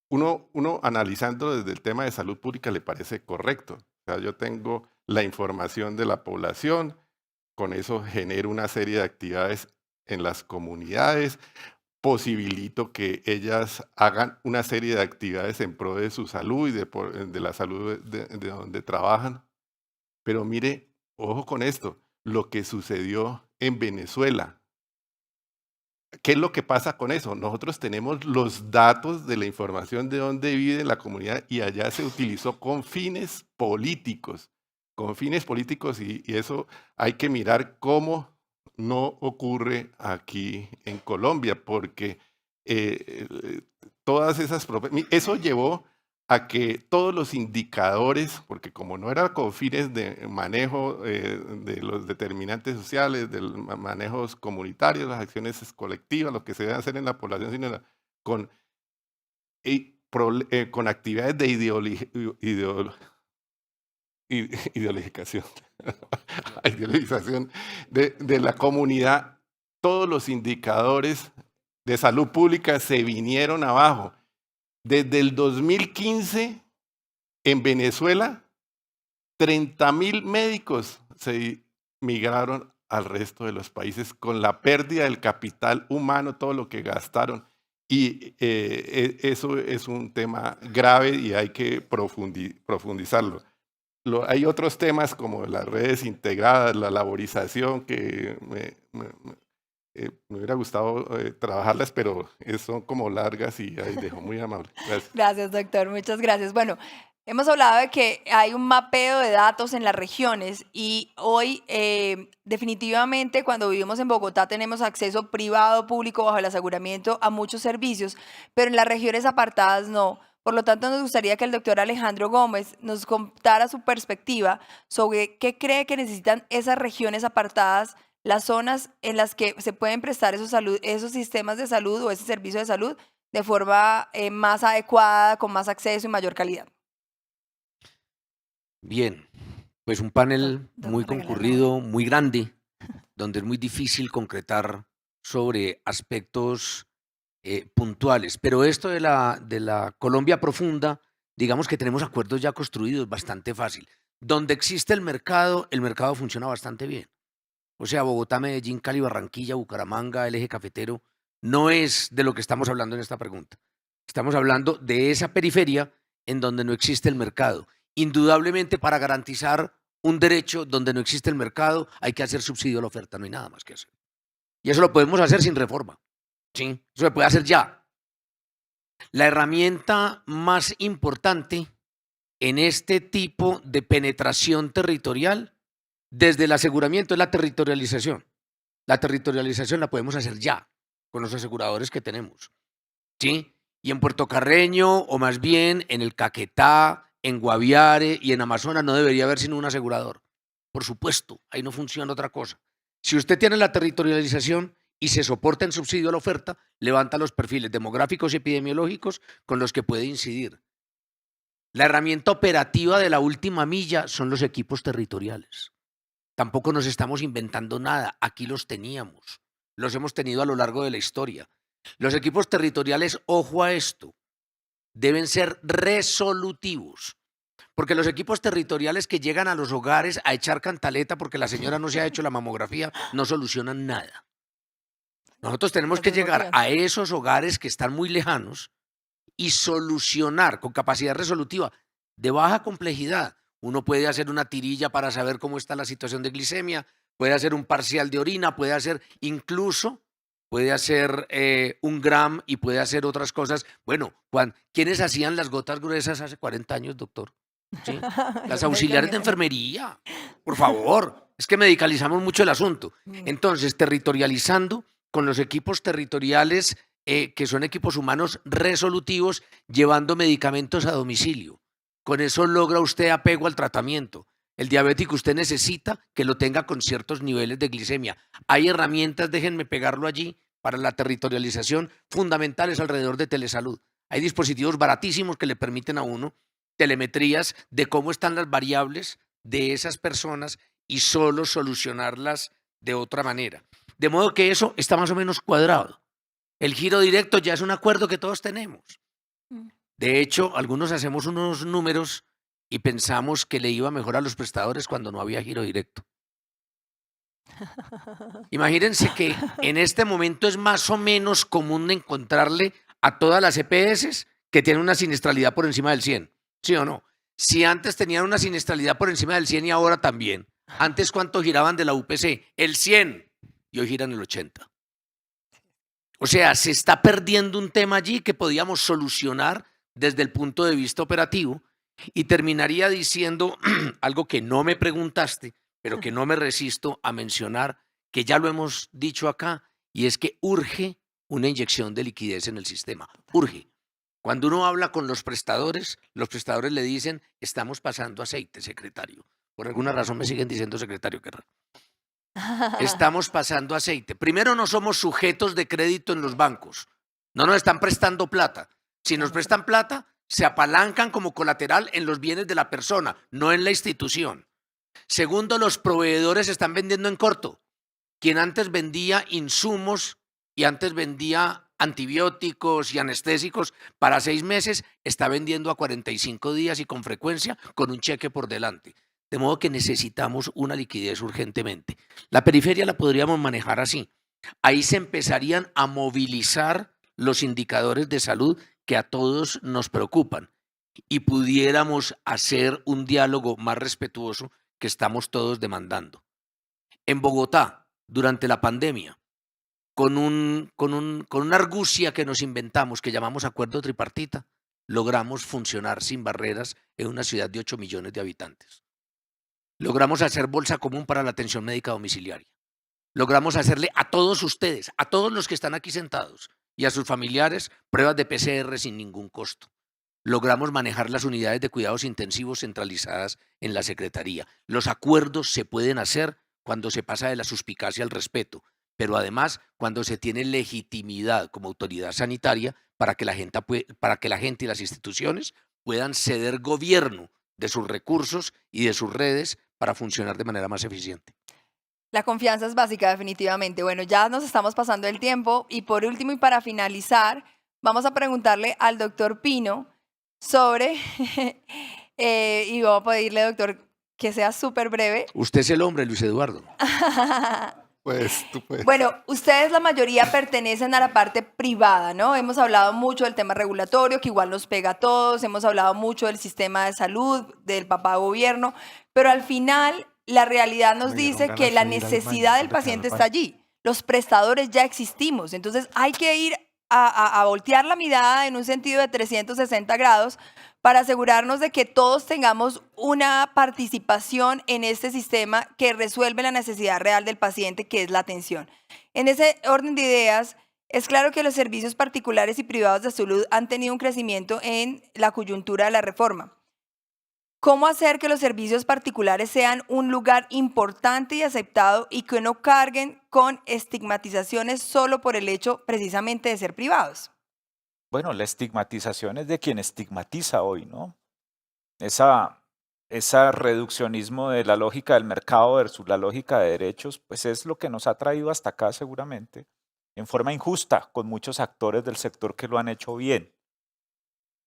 Uno analizando desde el tema de salud pública le parece correcto. O sea, yo tengo la información de la población, con eso genero una serie de actividades en las comunidades, posibilito que ellas hagan una serie de actividades en pro de su salud y de la salud de donde trabajan. Pero mire, ojo con esto, lo que sucedió en Venezuela. ¿Qué es lo que pasa con eso? Nosotros tenemos los datos de la información de dónde vive la comunidad y allá se utilizó con fines políticos. Y eso hay que mirar cómo no ocurre aquí en Colombia, porque todas esas eso llevó a que todos los indicadores, porque como no era con fines de manejo de los determinantes sociales, de los manejos comunitarios, las acciones colectivas, lo que se debe hacer en la población, sino con actividades de ideologización de la comunidad, todos los indicadores de salud pública se vinieron abajo. Desde el 2015, en Venezuela, 30.000 médicos se migraron al resto de los países con la pérdida del capital humano, todo lo que gastaron. Y eso es un tema grave y hay que profundizarlo. Hay otros temas como las redes integradas, la laborización, que me hubiera gustado trabajarlas, pero son como largas y ahí dejo. Muy amable. Gracias. Gracias, doctor. Muchas gracias. Bueno, hemos hablado de que hay un mapeo de datos en las regiones y hoy definitivamente cuando vivimos en Bogotá tenemos acceso privado, público, bajo el aseguramiento a muchos servicios, pero en las regiones apartadas no. Por lo tanto, nos gustaría que el doctor Alejandro Gómez nos contara su perspectiva sobre qué cree que necesitan esas regiones apartadas, las zonas en las que se pueden prestar esos sistemas de salud o ese servicio de salud de forma más adecuada, con más acceso y mayor calidad. Bien, pues un panel Don muy Regalado. concurrido, muy grande, donde es muy difícil concretar sobre aspectos puntuales. Pero esto de la Colombia profunda digamos que tenemos acuerdos ya construidos bastante fácil. Donde existe el mercado funciona bastante bien. O sea, Bogotá, Medellín, Cali, Barranquilla, Bucaramanga, el eje cafetero, no es de lo que estamos hablando en esta pregunta. Estamos hablando de esa periferia en donde no existe el mercado. Indudablemente, para garantizar un derecho donde no existe el mercado, hay que hacer subsidio a la oferta, no hay nada más que hacer. Y eso lo podemos hacer sin reforma. ¿Sí? Eso se puede hacer ya. La herramienta más importante en este tipo de penetración territorial desde el aseguramiento es la territorialización. La territorialización la podemos hacer ya con los aseguradores que tenemos. ¿Sí? Y en Puerto Carreño, o más bien en el Caquetá, en Guaviare y en Amazonas no debería haber sino un asegurador. Por supuesto, ahí no funciona otra cosa. Si usted tiene la territorialización y se soporta en subsidio a la oferta, levanta los perfiles demográficos y epidemiológicos con los que puede incidir. La herramienta operativa de la última milla son los equipos territoriales. Tampoco nos estamos inventando nada, aquí los teníamos, los hemos tenido a lo largo de la historia. Los equipos territoriales, ojo a esto, deben ser resolutivos, porque los equipos territoriales que llegan a los hogares a echar cantaleta porque la señora no se ha hecho la mamografía no solucionan nada. Nosotros tenemos que llegar a esos hogares que están muy lejanos y solucionar con capacidad resolutiva de baja complejidad. Uno puede hacer una tirilla para saber cómo está la situación de glicemia, puede hacer un parcial de orina, puede hacer incluso, puede hacer un gram y puede hacer otras cosas. Bueno, ¿quiénes hacían las gotas gruesas hace 40 años, doctor? ¿Sí? Las auxiliares de enfermería, por favor. Es que medicalizamos mucho el asunto. Entonces, territorializando con los equipos territoriales que son equipos humanos resolutivos, llevando medicamentos a domicilio. Con eso logra usted apego al tratamiento. El diabético usted necesita que lo tenga con ciertos niveles de glicemia. Hay herramientas, déjenme pegarlo allí, para la territorialización fundamentales alrededor de telesalud. Hay dispositivos baratísimos que le permiten a uno telemetrías de cómo están las variables de esas personas y solo solucionarlas de otra manera. De modo que eso está más o menos cuadrado. El giro directo ya es un acuerdo que todos tenemos. De hecho, algunos hacemos unos números y pensamos que le iba mejor a los prestadores cuando no había giro directo. Imagínense que en este momento es más o menos común encontrarle a todas las EPS que tienen una siniestralidad por encima del 100, ¿sí o no? Si antes tenían una siniestralidad por encima del 100 y ahora también. Antes, ¿cuánto giraban de la UPC? El 100 y hoy giran el 80. O sea, se está perdiendo un tema allí que podíamos solucionar desde el punto de vista operativo y terminaría diciendo algo que no me preguntaste, pero que no me resisto a mencionar, que ya lo hemos dicho acá, y es que urge una inyección de liquidez en el sistema. Urge. Cuando uno habla con los prestadores le dicen, estamos pasando aceite, secretario. Por alguna razón me siguen diciendo secretario, qué raro. Estamos pasando aceite. Primero, no somos sujetos de crédito en los bancos. No nos están prestando plata. Si nos prestan plata, se apalancan como colateral en los bienes de la persona, no en la institución. Segundo, los proveedores están vendiendo en corto. Quien antes vendía insumos y antes vendía antibióticos y anestésicos para 6 meses, está vendiendo a 45 días y con frecuencia con un cheque por delante. De modo que necesitamos una liquidez urgentemente. La periferia la podríamos manejar así. Ahí se empezarían a movilizar los indicadores de salud que a todos nos preocupan y pudiéramos hacer un diálogo más respetuoso que estamos todos demandando. En Bogotá, durante la pandemia, con una argucia que nos inventamos, que llamamos acuerdo tripartita, logramos funcionar sin barreras en una ciudad de 8 millones de habitantes. Logramos hacer bolsa común para la atención médica domiciliaria. Logramos hacerle a todos ustedes, a todos los que están aquí sentados y a sus familiares, pruebas de PCR sin ningún costo. Logramos manejar las unidades de cuidados intensivos centralizadas en la Secretaría. Los acuerdos se pueden hacer cuando se pasa de la suspicacia al respeto, pero además cuando se tiene legitimidad como autoridad sanitaria para que la gente y las instituciones puedan ceder gobierno de sus recursos y de sus redes para funcionar de manera más eficiente. La confianza es básica, definitivamente. Bueno, ya nos estamos pasando el tiempo y por último y para finalizar, vamos a preguntarle al doctor Pino sobre, y voy a pedirle, doctor, que sea súper breve. Usted es el hombre, Luis Eduardo. Pues tú puedes. Bueno, ustedes la mayoría pertenecen a la parte privada, ¿no? Hemos hablado mucho del tema regulatorio, que igual nos pega a todos, hemos hablado mucho del sistema de salud, del papá gobierno, pero al final la realidad nos Me dieron dice ganas que la de ir al baño, necesidad del ¿dónde queda el paciente baño? está allí. Los prestadores ya existimos, entonces hay que ir a voltear la mirada en un sentido de 360 grados para asegurarnos de que todos tengamos una participación en este sistema que resuelve la necesidad real del paciente, que es la atención. En ese orden de ideas, es claro que los servicios particulares y privados de salud han tenido un crecimiento en la coyuntura de la reforma. ¿Cómo hacer que los servicios particulares sean un lugar importante y aceptado y que no carguen con estigmatizaciones solo por el hecho precisamente de ser privados? Bueno, la estigmatización es de quien estigmatiza hoy, ¿no? Esa reduccionismo de la lógica del mercado versus la lógica de derechos, pues es lo que nos ha traído hasta acá seguramente, en forma injusta, con muchos actores del sector que lo han hecho bien.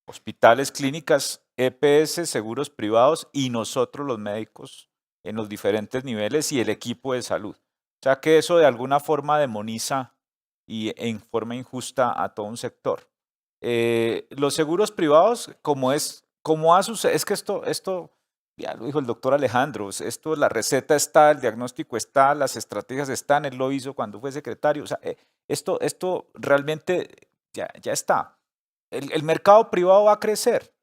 Hospitales, clínicas, EPS, seguros privados y nosotros los médicos en los diferentes niveles y el equipo de salud. O sea que eso de alguna forma demoniza y en forma injusta a todo un sector. Los seguros privados, como ha sucedido, es que esto, ya lo dijo el doctor Alejandro, esto, la receta está, el diagnóstico está, las estrategias están, él lo hizo cuando fue secretario, o sea, esto realmente ya está. ¿El mercado privado va a crecer?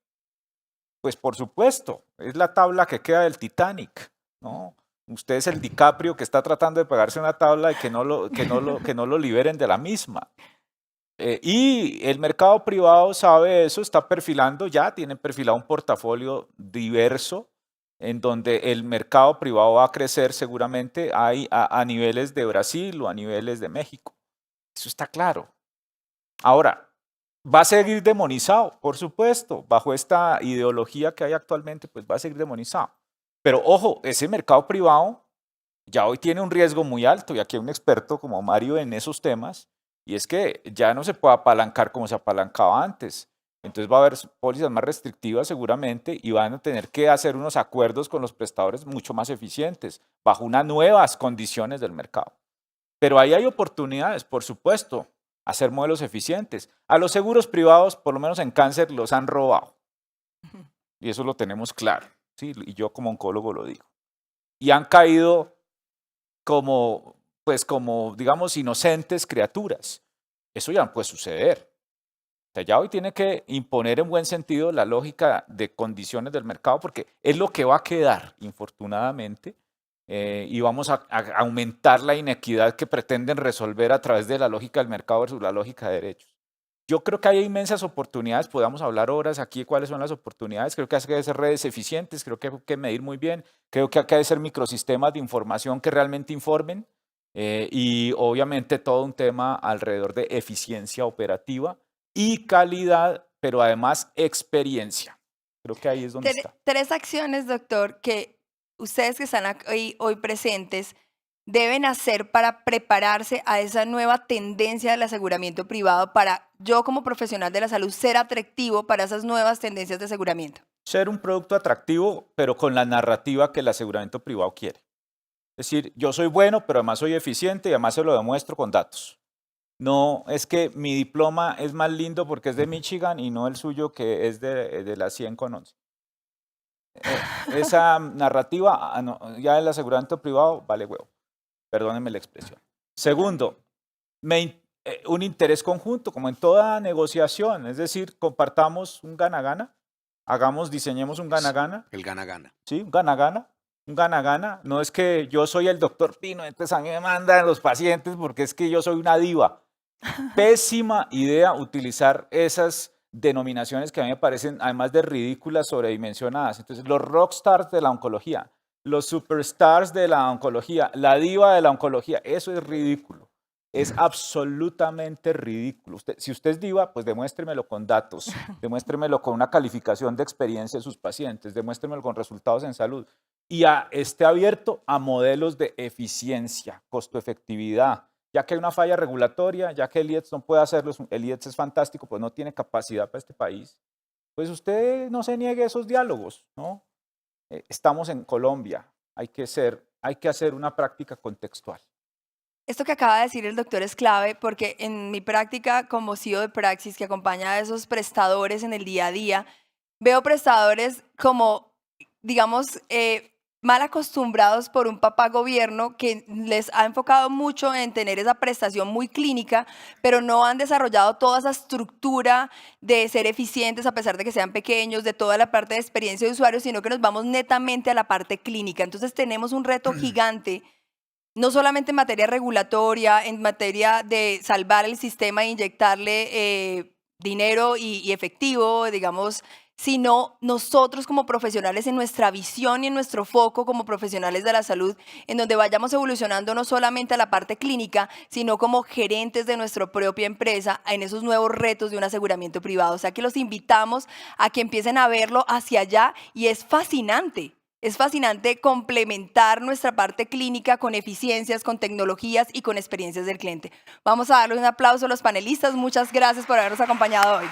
Pues por supuesto, es la tabla que queda del Titanic, ¿no? Usted es el DiCaprio que está tratando de pegarse una tabla y que no lo liberen de la misma. Y el mercado privado sabe eso, está perfilando, ya tienen perfilado un portafolio diverso en donde el mercado privado va a crecer seguramente a niveles de Brasil o a niveles de México. Eso está claro. Ahora, ¿va a seguir demonizado? Por supuesto, bajo esta ideología que hay actualmente, pues va a seguir demonizado. Pero ojo, ese mercado privado ya hoy tiene un riesgo muy alto, y aquí hay un experto como Mario en esos temas, y es que ya no se puede apalancar como se apalancaba antes. Entonces va a haber pólizas más restrictivas seguramente y van a tener que hacer unos acuerdos con los prestadores mucho más eficientes, bajo unas nuevas condiciones del mercado. Pero ahí hay oportunidades, por supuesto, hacer modelos eficientes. A los seguros privados, por lo menos en cáncer, los han robado. Y eso lo tenemos claro, ¿sí? Y yo como oncólogo lo digo. Y han caído como, digamos, inocentes criaturas. Eso ya no puede suceder. O sea, ya hoy tiene que imponer en buen sentido la lógica de condiciones del mercado, porque es lo que va a quedar, infortunadamente, y vamos a aumentar la inequidad que pretenden resolver a través de la lógica del mercado versus la lógica de derechos. Yo creo que hay inmensas oportunidades, podamos hablar horas aquí de cuáles son las oportunidades, creo que hay que hacer redes eficientes, creo que hay que medir muy bien, creo que hay que hacer microsistemas de información que realmente informen y obviamente todo un tema alrededor de eficiencia operativa y calidad, pero además experiencia. Creo que ahí es donde está. Tres acciones, doctor, que ustedes que están hoy presentes deben hacer para prepararse a esa nueva tendencia del aseguramiento privado, para yo como profesional de la salud ser atractivo para esas nuevas tendencias de aseguramiento. Ser un producto atractivo, pero con la narrativa que el aseguramiento privado quiere. Es decir, yo soy bueno, pero además soy eficiente y además se lo demuestro con datos. No es que mi diploma es más lindo porque es de Michigan y no el suyo que es de la 100 con 11. Esa narrativa, ya el aseguramiento privado vale huevo. Perdónenme la expresión. Segundo, un interés conjunto, como en toda negociación, es decir, compartamos un gana-gana, diseñemos un gana-gana. El gana-gana. Sí, un gana-gana. Un gana-gana. No es que yo soy el doctor Pino, entonces a mí me mandan los pacientes porque es que yo soy una diva. Pésima idea utilizar esas denominaciones que a mí me parecen, además de ridículas, sobredimensionadas. Entonces, los rockstars de la oncología, los superstars de la oncología, la diva de la oncología, eso es ridículo. Es absolutamente ridículo. Si usted es diva, pues demuéstremelo con datos, demuéstremelo con una calificación de experiencia de sus pacientes, demuéstremelo con resultados en salud. Y esté abierto a modelos de eficiencia, costo-efectividad. Ya que hay una falla regulatoria, ya que el IETS no puede hacerlo, el IETS es fantástico, pues no tiene capacidad para este país. pues usted no se niegue a esos diálogos, ¿no? Estamos en Colombia, hay que hacer una práctica contextual. Esto que acaba de decir el doctor es clave porque en mi práctica como CEO de Praxis, que acompaña a esos prestadores en el día a día, veo prestadores como, digamos, mal acostumbrados por un papá gobierno que les ha enfocado mucho en tener esa prestación muy clínica, pero no han desarrollado toda esa estructura de ser eficientes a pesar de que sean pequeños, de toda la parte de experiencia de usuario, sino que nos vamos netamente a la parte clínica. Entonces tenemos un reto gigante, no solamente en materia regulatoria, en materia de salvar el sistema e inyectarle dinero y efectivo, digamos, sino nosotros como profesionales en nuestra visión y en nuestro foco como profesionales de la salud, en donde vayamos evolucionando no solamente a la parte clínica, sino como gerentes de nuestra propia empresa en esos nuevos retos de un aseguramiento privado. O sea que los invitamos a que empiecen a verlo hacia allá y es fascinante. Es fascinante complementar nuestra parte clínica con eficiencias, con tecnologías y con experiencias del cliente. Vamos a darle un aplauso a los panelistas. Muchas gracias por habernos acompañado hoy.